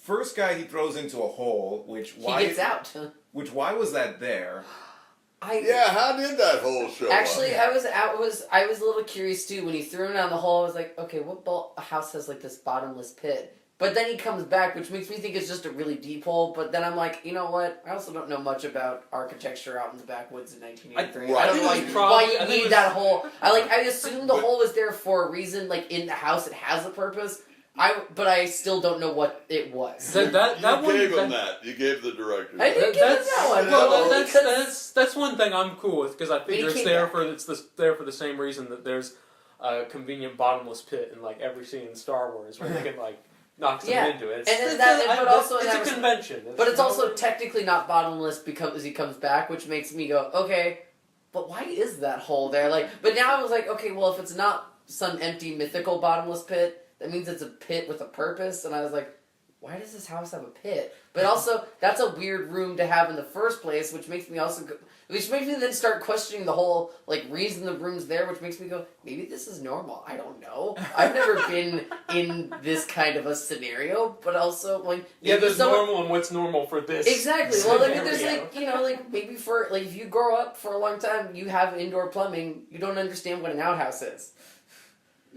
first guy he throws into a hole, he gets out. Why was that there? How did that hole show Actually, up? I was a little curious too when he threw him down the hole. I was like, okay, what house has this bottomless pit? But then he comes back, which makes me think it's just a really deep hole. But then I'm like, you know what? I also don't know much about architecture out in the backwoods in 1983. I don't know why you need that hole. I assume the hole was there for a reason. In the house, it has a purpose. But I still don't know what it was. You gave him that. You gave the director. I did give him that one. Well, that's one thing I'm cool with, because I figure it's there for the same reason that there's a convenient bottomless pit in every scene in Star Wars where they can knock something into it. It's a convention. But it's also technically not bottomless because he comes back, which makes me go, okay, but why is that hole there? But now I was like, okay, well, if it's not some empty mythical bottomless pit, that means it's a pit with a purpose. And I was like, why does this house have a pit? But also, that's a weird room to have in the first place, which makes me then start questioning the whole reason the room's there, which makes me go, maybe this is normal. I don't know. I've never been in this kind of a scenario, but also there's normal and what's normal for this. Exactly. Well, there's maybe for if you grow up for a long time, you have indoor plumbing, you don't understand what an outhouse is.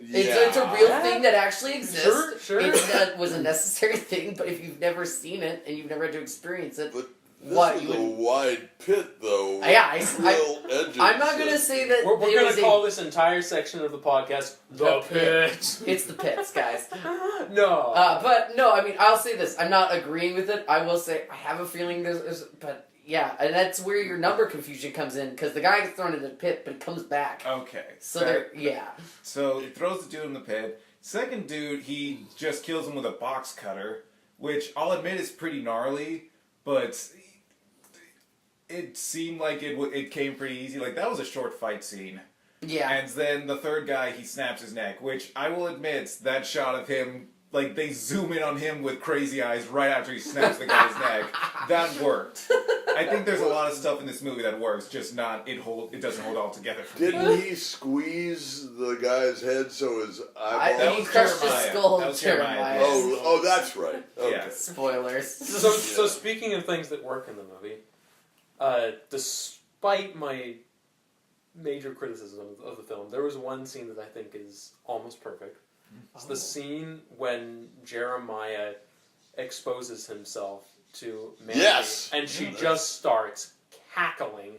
It's a real thing that actually exists. Sure. That was a necessary thing, but if you've never seen it and you've never had to experience it, This is a wide pit, though. I'm not going to say that we're going to call this entire section of the podcast The Pit. It's the pits, guys. No. But, no, I mean, I'll say this. I'm not agreeing with it. I will say, I have a feeling there's but... Yeah, and that's where your number confusion comes in, because the guy gets thrown into the pit, but he comes back. Okay. So, So, he throws the dude in the pit. Second dude, he just kills him with a box cutter, which I'll admit is pretty gnarly, but it seemed like it came pretty easy. Like, that was a short fight scene. Yeah. And then the third guy, he snaps his neck, which I will admit, that shot of him, like, they zoom in on him with crazy eyes right after he snaps the guy's neck. That worked. I think there's a lot of stuff in this movie that works, just not, it doesn't hold all together for me. Didn't he squeeze the guy's head so his eyeball... He crushed his skull with Jeremiah. Oh, that's right. Okay. Yeah. Spoilers. So speaking of things that work in the movie, despite my major criticism of the film, there was one scene that I think is almost perfect. It's the scene when Jeremiah exposes himself to Mandy, and she just starts cackling,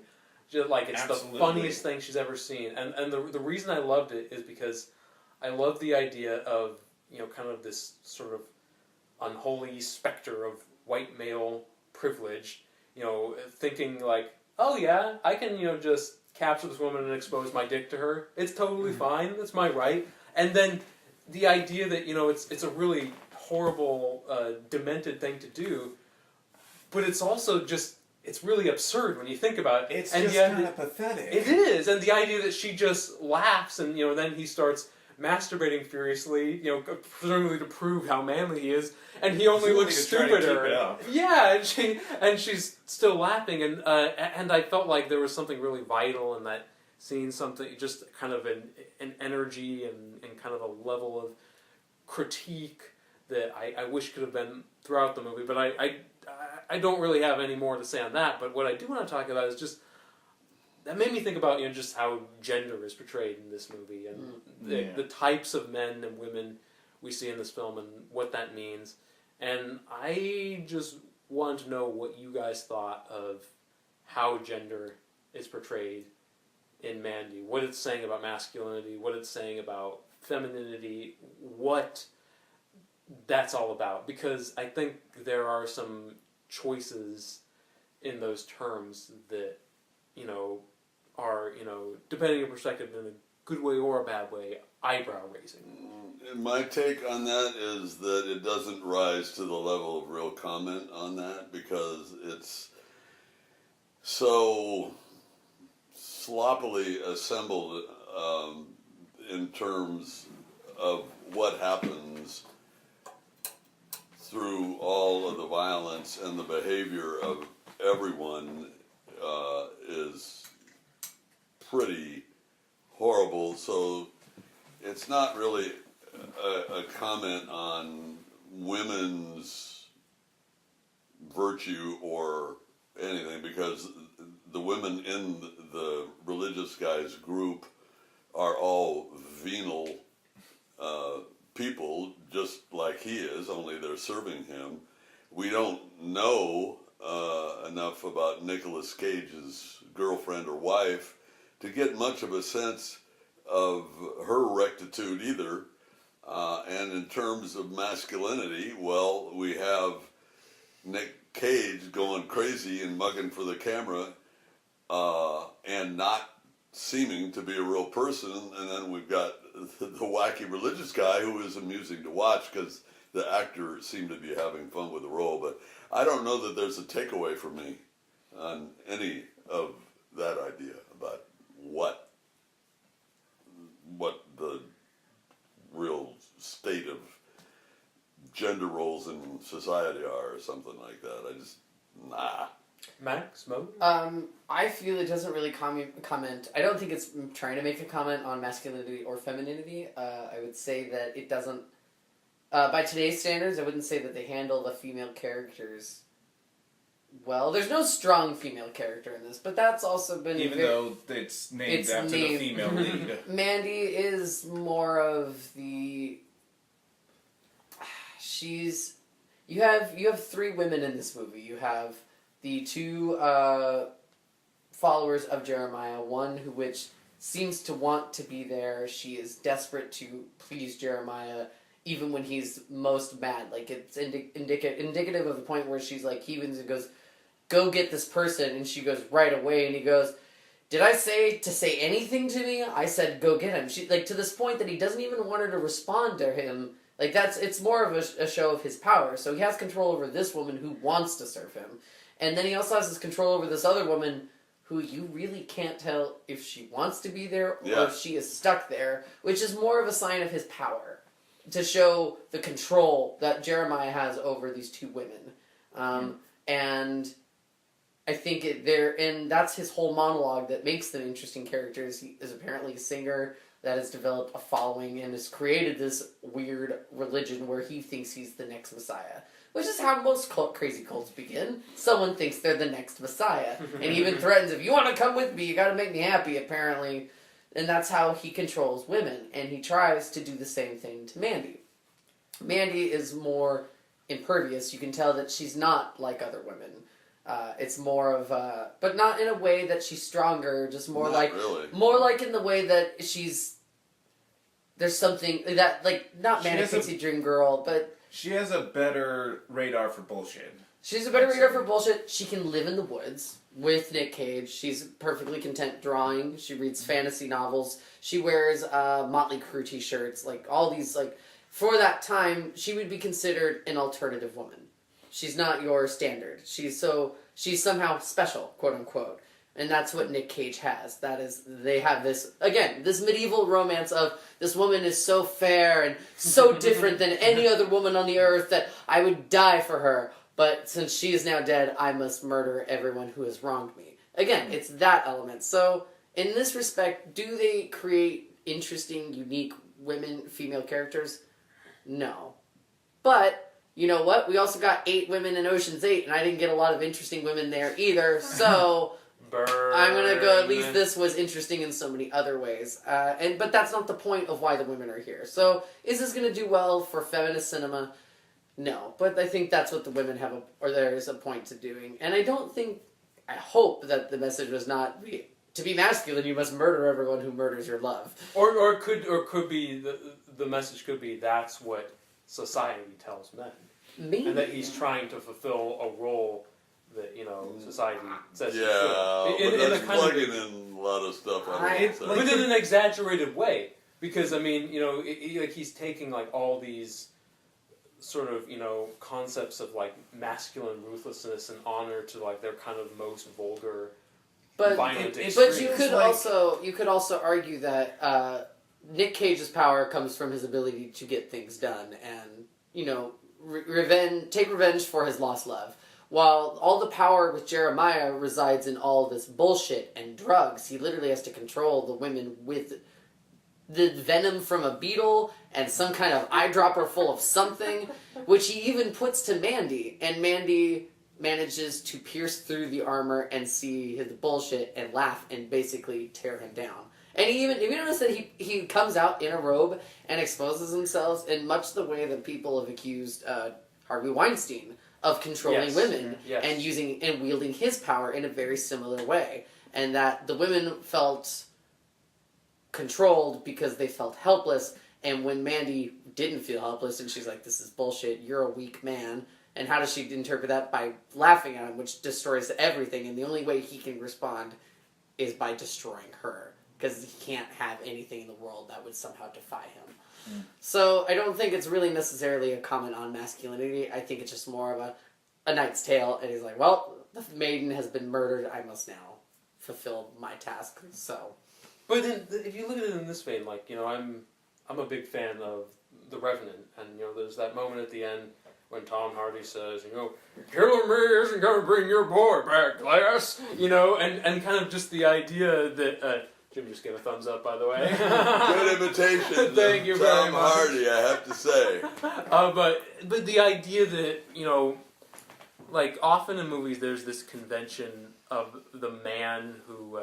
just like it's the funniest thing she's ever seen. And the reason I loved it is because I love the idea of, kind of this sort of unholy specter of white male privilege, thinking like, oh yeah, I can, just capture this woman and expose my dick to her. It's totally fine. That's my right. And then the idea that, it's a really horrible, demented thing to do, but it's also just, it's really absurd when you think about it. It's just kind of pathetic. It is, and the idea that she just laughs and, then he starts masturbating furiously, presumably to prove how manly he is, and he only looks stupider. Yeah, and she's still laughing, and I felt like there was something really vital in that scene, something, just kind of an energy and kind of a level of critique that I wish could have been throughout the movie, but I don't really have any more to say on that. But what I do want to talk about is just, that made me think about just how gender is portrayed in this movie and the types of men and women we see in this film and what that means. And I just want to know what you guys thought of how gender is portrayed in Mandy, what it's saying about masculinity, what it's saying about femininity, what that's all about. Because I think there are some choices in those terms that, are, depending on perspective, in a good way or a bad way, eyebrow raising. My take on that is that it doesn't rise to the level of real comment on that because it's so sloppily assembled in terms of what happens through all of the violence and the behavior of everyone is pretty horrible. So it's not really a comment on women's virtue or anything, because the women in the religious guy's group are all venal people, just like he is, only they're serving him. We don't know enough about Nicolas Cage's girlfriend or wife to get much of a sense of her rectitude either. And in terms of masculinity, well, we have Nick Cage going crazy and mugging for the camera and not seeming to be a real person, and then we've got the wacky religious guy who is amusing to watch because the actor seemed to be having fun with the role. But I don't know that there's a takeaway for me on any of that idea about what the real state of gender roles in society are, or something like that. I just, Max, Mo? I feel it doesn't really comment. I don't think it's trying to make a comment on masculinity or femininity. I would say that it doesn't, by today's standards, I wouldn't say that they handle the female characters well. There's no strong female character in this, but that's also been... Even though it's named after the female lead. Mandy is more of the... You have three women in this movie. You have the two followers of Jeremiah, one which seems to want to be there. She is desperate to please Jeremiah, even when he's most mad. Like, it's indicative of the point where she's like, he even goes, go get this person, and she goes right away, and he goes, did I say to say anything to me? I said go get him. She, like, to this point that he doesn't even want her to respond to him. Like, it's more of a show of his power. So he has control over this woman who wants to serve him. And then he also has this control over this other woman who you really can't tell if she wants to be there or if she is stuck there, which is more of a sign of his power, to show the control that Jeremiah has over these two women. And I think and that's his whole monologue that makes them interesting characters. He is apparently a singer that has developed a following and has created this weird religion where he thinks he's the next Messiah. Which is how most crazy cults begin. Someone thinks they're the next Messiah. And even threatens, if you want to come with me, you got to make me happy, apparently. And that's how he controls women. And he tries to do the same thing to Mandy. Mandy is more impervious. You can tell that she's not like other women. It's more of a... But not in a way that she's stronger, just more more like in the way that she's... There's something that, like, not Manic Pixie Dream Girl, but... She has a better radar for bullshit. She's a better radar for bullshit. She can live in the woods with Nick Cage. She's perfectly content drawing. She reads fantasy novels. She wears Motley Crue t-shirts. Like, all these, like... For that time, she would be considered an alternative woman. She's not your standard. She's somehow special, quote unquote. And that's what Nick Cage has. That is, they have this, again, this medieval romance of this woman is so fair and so different than any other woman on the earth that I would die for her. But since she is now dead, I must murder everyone who has wronged me. Again, it's that element. So, in this respect, do they create interesting, unique women, female characters? No. But... You know what? We also got 8 women in Ocean's 8, and I didn't get a lot of interesting women there either, so I'm going to go, at least this was interesting in so many other ways. But that's not the point of why the women are here. So, is this going to do well for feminist cinema? No. But I think that's what the women have, or there is a point to doing. And I hope that the message was not, to be masculine, you must murder everyone who murders your love. Or could be, the message could be, that's what society tells men. Maybe. And that he's trying to fulfill a role that, society says he should. But that's plugging in a lot of stuff. But in an exaggerated way. Because, I mean, he's taking, like, all these sort of, concepts of, like, masculine ruthlessness and honor to, like, their kind of most vulgar, violent extremes. But you could also argue that Nick Cage's power comes from his ability to get things done and, take revenge for his lost love. While all the power with Jeremiah resides in all this bullshit and drugs, he literally has to control the women with the venom from a beetle and some kind of eyedropper full of something, which he even puts to Mandy. And Mandy manages to pierce through the armor and see his bullshit and laugh and basically tear him down. And if you notice that he comes out in a robe and exposes himself in much the way that people have accused Harvey Weinstein of controlling women and using and wielding his power in a very similar way. And that the women felt controlled because they felt helpless, and when Mandy didn't feel helpless and she's like, this is bullshit, you're a weak man. And how does she interpret that? By laughing at him, which destroys everything, and the only way he can respond is by destroying her. Because he can't have anything in the world that would somehow defy him. So I don't think it's really necessarily a comment on masculinity. I think it's just more of a knight's tale. And he's like, well, the maiden has been murdered. I must now fulfill my task. So. But then, if you look at it in this vein, like, I'm a big fan of The Revenant. And, there's that moment at the end when Tom Hardy says, killing me isn't going to bring your boy back, class. And kind of just the idea that... Jim just gave a thumbs up, by the way. Good imitation. Thank you very much. Tom Hardy, I have to say. But the idea that, like, often in movies there's this convention of the man who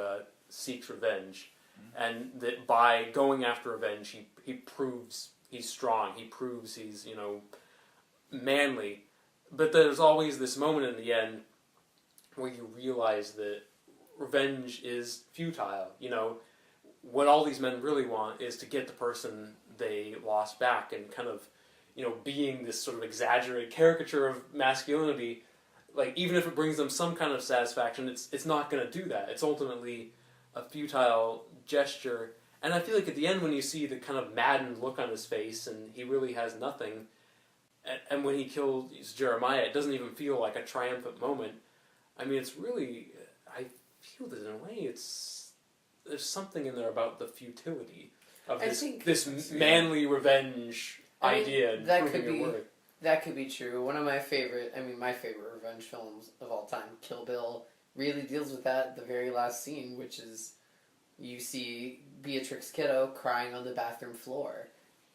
seeks revenge, and that by going after revenge, he proves he's strong. He proves he's, manly. But there's always this moment in the end where you realize that revenge is futile. You know, what all these men really want is to get the person they lost back, and kind of, you know, being this sort of exaggerated caricature of masculinity, like, even if it brings them some kind of satisfaction, it's not going to do that. It's ultimately a futile gesture. And I feel like at the end, when you see the kind of maddened look on his face, and he really has nothing, and when he kills Jeremiah, it doesn't even feel like a triumphant moment. I mean, it's really, I feel that in a way, there's something in there about the futility of this manly revenge idea. And that could be worth. That could be true. One of my favorite revenge films of all time, Kill Bill, really deals with that at the very last scene, which is you see Beatrix Kiddo crying on the bathroom floor,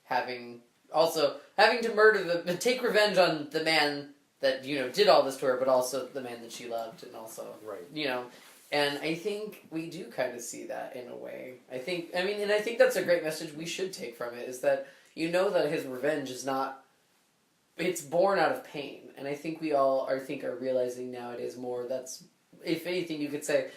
having to take revenge on the man that, you know, did all this to her, but also the man that she loved, and also, you know, and I think we do kind of see that in a way. I think that's a great message we should take from it, is that you know that his revenge is not, it's born out of pain, and I think we all are realizing nowadays more. That's, if anything, you could say,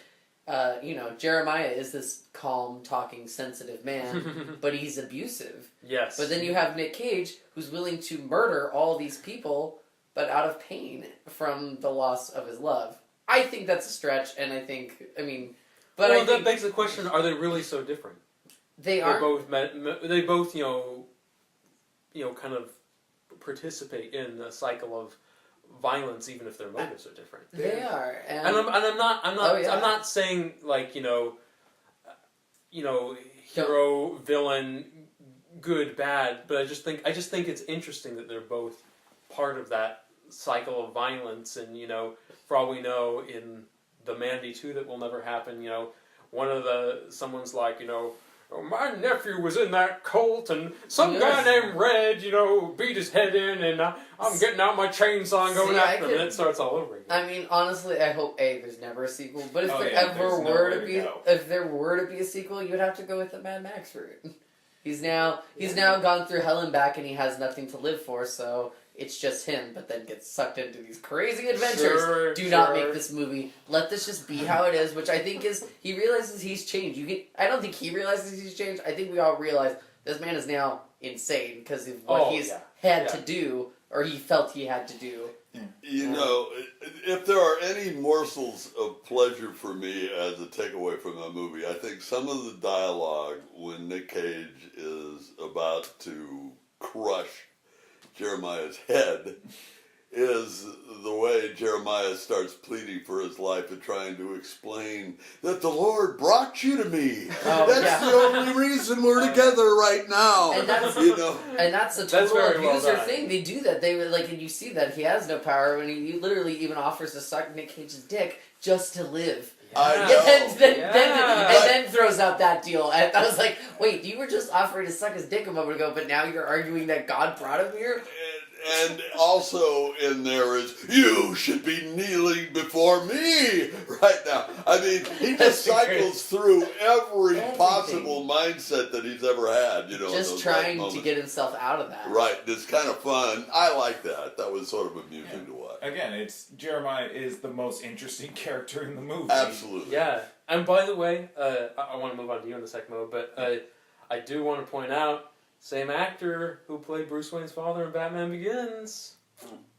you know, Jeremiah is this calm, talking, sensitive man, but he's abusive. Yes. But then you have Nick Cage, who's willing to murder all these people, but out of pain from the loss of his love. I think that's a stretch, and I think, that begs the question: are they really so different? They are. They both, you know, kind of participate in a cycle of violence, even if their motives are different. They are, and I'm not saying, like, you know, hero, villain, good, bad, but I just think it's interesting that they're both part of that cycle of violence. And, you know, for all we know, in the Mandy 2 that will never happen, you know, someone's like, you know, oh, my nephew was in that cult, and some guy named Red, you know, beat his head in, and I'm getting out my chainsaw and going after him, and it starts all over again. I mean, honestly, I hope there's never a sequel. But if there were to be a sequel, you'd have to go with the Mad Max route. He's now gone through hell and back, and he has nothing to live for, so it's just him, but then gets sucked into these crazy adventures. Do not make this movie. Let this just be how it is, which I think is, he realizes he's changed. I don't think he realizes he's changed. I think we all realize this man is now insane because of what he's had to do, or he felt he had to do. You know, if there are any morsels of pleasure for me as a takeaway from that movie, I think some of the dialogue when Nick Cage is about to crush Jeremiah's head is the way Jeremiah starts pleading for his life and trying to explain that the Lord brought you to me. That's the only reason we're together right now. And that's, you know, and that's a total abuser thing. They do that. They like, and you see that he has no power, and he literally even offers to suck Nick Cage's dick just to live. And then throws out that deal. And I was like, wait, you were just offering to suck his dick a moment ago, but now you're arguing that God brought him here? And also in there is, you should be kneeling before me right now. I mean, he just cycles through every possible mindset that he's ever had, you know. Just trying to get himself out of that. Right. It's kind of fun. I like that. That was sort of amusing to watch. Again, Jeremiah is the most interesting character in the movie. Absolutely. Yeah. And by the way, I want to move on to you in a sec, Mo, but I do want to point out, same actor who played Bruce Wayne's father in Batman Begins.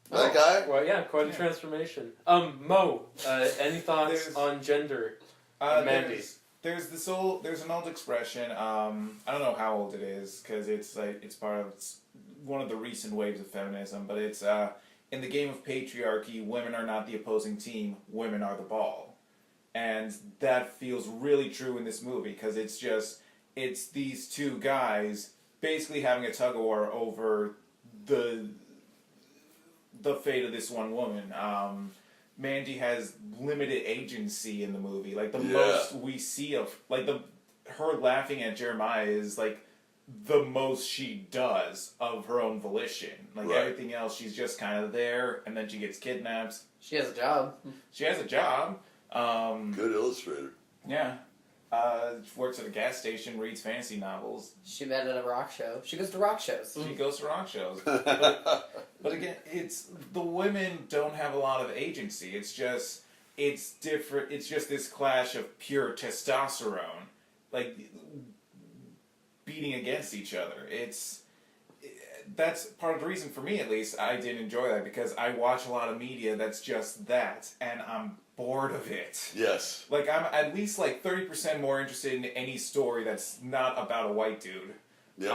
That guy? Well, yeah, quite a transformation. Mo, any thoughts on gender in Mandy? There's an old expression. I don't know how old it is because it's one of the recent waves of feminism, but it's in the game of patriarchy, women are not the opposing team, women are the ball, and that feels really true in this movie because it's these two guys basically having a tug of war over the fate of this one woman. Mandy has limited agency in the movie. Like the most we see of her laughing at Jeremiah is like the most she does of her own volition. Like everything else, she's just kind of there, and then she gets kidnapped. She has a job. Good illustrator. Yeah. Works at a gas station, reads fantasy novels. She met at a rock show. She goes to rock shows. She goes to rock shows. But again, the women don't have a lot of agency. It's just it's different. It's just this clash of pure testosterone, like beating against each other. That's part of the reason for me, at least, I didn't enjoy that, because I watch a lot of media that's just that, and I'm bored of it. Yes. Like, I'm at least like 30% more interested in any story that's not about a white dude. Yep.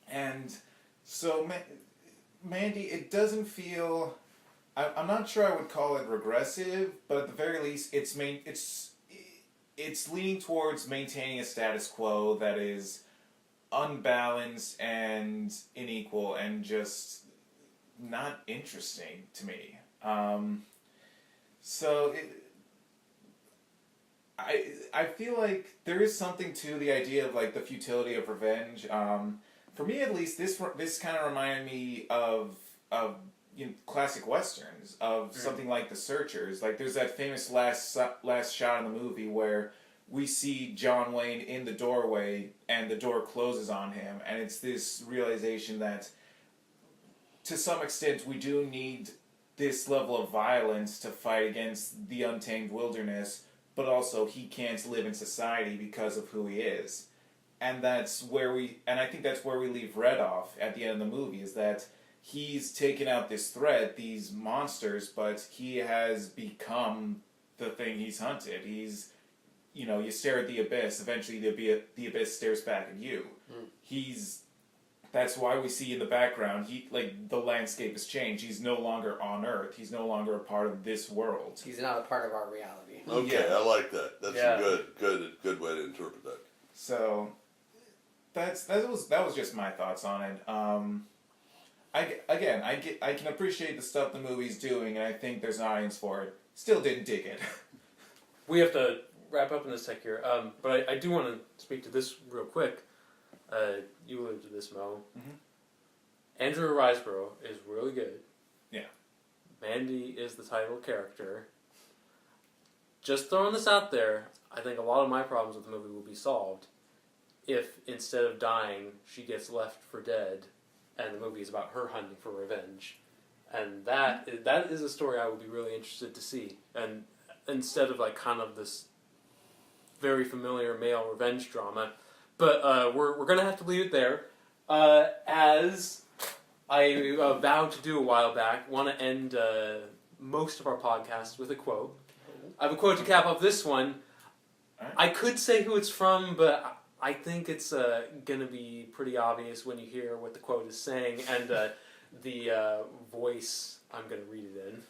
And so, Mandy, it doesn't feel. I'm not sure I would call it regressive, but at the very least, it's leaning towards maintaining a status quo that is unbalanced and unequal and just not interesting to me. I feel like there is something to the idea of like the futility of revenge. For me, at least, this kind of reminded me of classic westerns, of something like The Searchers. Like, there's that famous last shot in the movie where we see John Wayne in the doorway and the door closes on him, and it's this realization that to some extent we do need this level of violence to fight against the untamed wilderness, but also he can't live in society because of who he is. And I think that's where we leave Red off at the end of the movie, is that he's taken out this threat, these monsters, but he has become the thing he's hunted. You stare at the abyss, eventually the abyss stares back at you. That's why we see in the background, the landscape has changed. He's no longer on Earth. He's no longer a part of this world. He's not a part of our reality. Okay, I like that. That's a good way to interpret that. So, that was just my thoughts on it. I can appreciate the stuff the movie's doing, and I think there's an audience for it. Still didn't dig it. We have to wrap up in a sec here, but I do want to speak to this real quick. You alluded to this, Mo. Mm-hmm. Andrew Riseborough is really good. Yeah. Mandy is the title character. Just throwing this out there, I think a lot of my problems with the movie will be solved if, instead of dying, she gets left for dead, and the movie is about her hunting for revenge. And that is a story I would be really interested to see. And instead of kind of this very familiar male revenge drama. But we're going to have to leave it there. As I vowed to do a while back, want to end most of our podcasts with a quote. I have a quote to cap off this one. Right. I could say who it's from, but I think it's going to be pretty obvious when you hear what the quote is saying and the voice I'm going to read it in.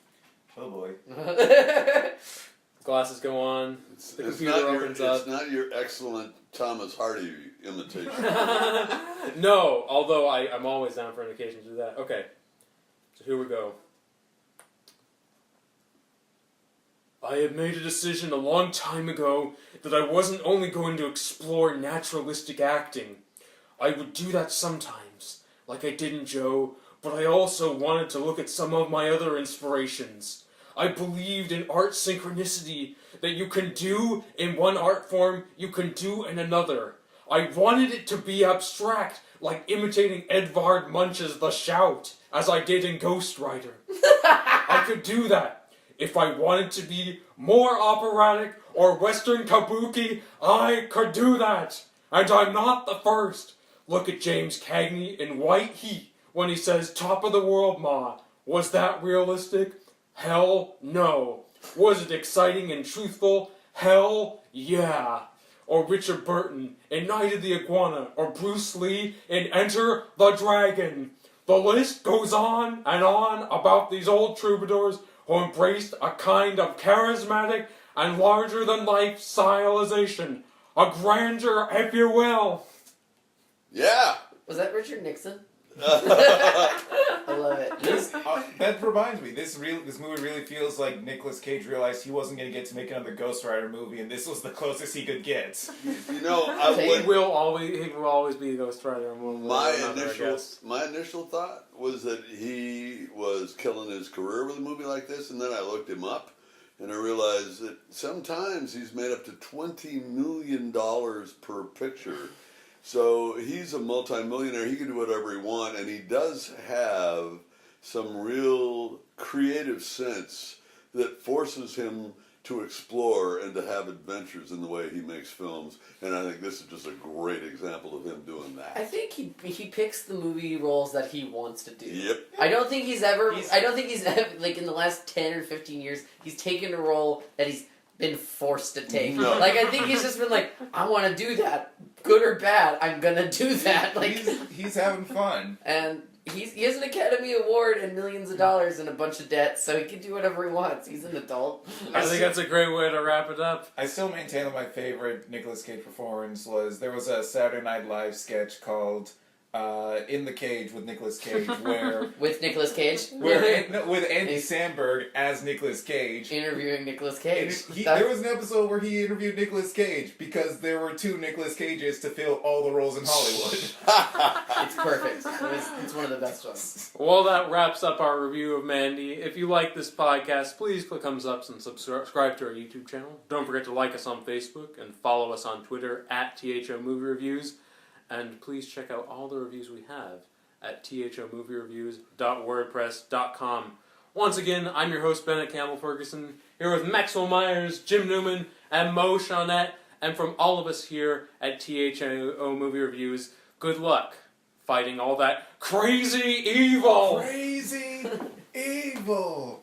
Oh boy. Glasses go on. The computer opens up. It's not your excellent Thomas Hardy imitation. No, although I'm always down for an occasion to do that. Okay, so here we go. I had made a decision a long time ago that I wasn't only going to explore naturalistic acting. I would do that sometimes, like I did in Joe, but I also wanted to look at some of my other inspirations. I believed in art synchronicity, that you can do in one art form, you can do in another. I wanted it to be abstract, like imitating Edvard Munch's The Shout, as I did in Ghost Rider. I could do that. If I wanted to be more operatic or Western kabuki, I could do that. And I'm not the first. Look at James Cagney in White Heat when he says, "Top of the world, ma." Was that realistic? Hell no. Was it exciting and truthful? Hell yeah. Or Richard Burton in Night of the Iguana, or Bruce Lee in Enter the Dragon. The list goes on and on about these old troubadours who embraced a kind of charismatic and larger-than-life stylization. A grandeur, if you will. Yeah. Was that Richard Nixon? I love it. That reminds me, this movie really feels like Nicolas Cage realized he wasn't going to get to make another Ghost Rider movie, and this was the closest he could get. You know, He will always be a Ghost Rider. My initial thought was that he was killing his career with a movie like this, and then I looked him up, and I realized that sometimes he's made up to $20 million per picture. So he's a multimillionaire. He can do whatever he wants, and he does have some real creative sense that forces him to explore and to have adventures in the way he makes films. And I think this is just a great example of him doing that. I think he picks the movie roles that he wants to do. Yep. I don't think he's ever, like, in the last 10 or 15 years, he's taken a role that he's been forced to take. No. Like, I think he's just been like, I want to do that. Good or bad, I'm gonna do that. Like, he's having fun. And he has an Academy Award and millions of dollars and a bunch of debt, so he can do whatever he wants. He's an adult. I think that's a great way to wrap it up. I still maintain that my favorite Nicolas Cage performance was, there was a Saturday Night Live sketch called In the Cage with Nicolas Cage, where With Nicolas Cage? with Andy Samberg as Nicolas Cage. Interviewing Nicolas And Cage. there was an episode where he interviewed Nicolas Cage because there were 2 Nicolas Cages to fill all the roles in Hollywood. It's perfect. It's one of the best ones. Well, that wraps up our review of Mandy. If you like this podcast, please click thumbs up and subscribe to our YouTube channel. Don't forget to like us on Facebook and follow us on Twitter at T.H.O Movie Reviews. And please check out all the reviews we have at thomoviereviews.wordpress.com. Once again, I'm your host, Bennett Campbell Ferguson, here with Maxwell Meyers, Jim Newman, and Mo Shaunette. And from all of us here at T.H.O Movie Reviews, good luck fighting all that crazy evil! Crazy evil!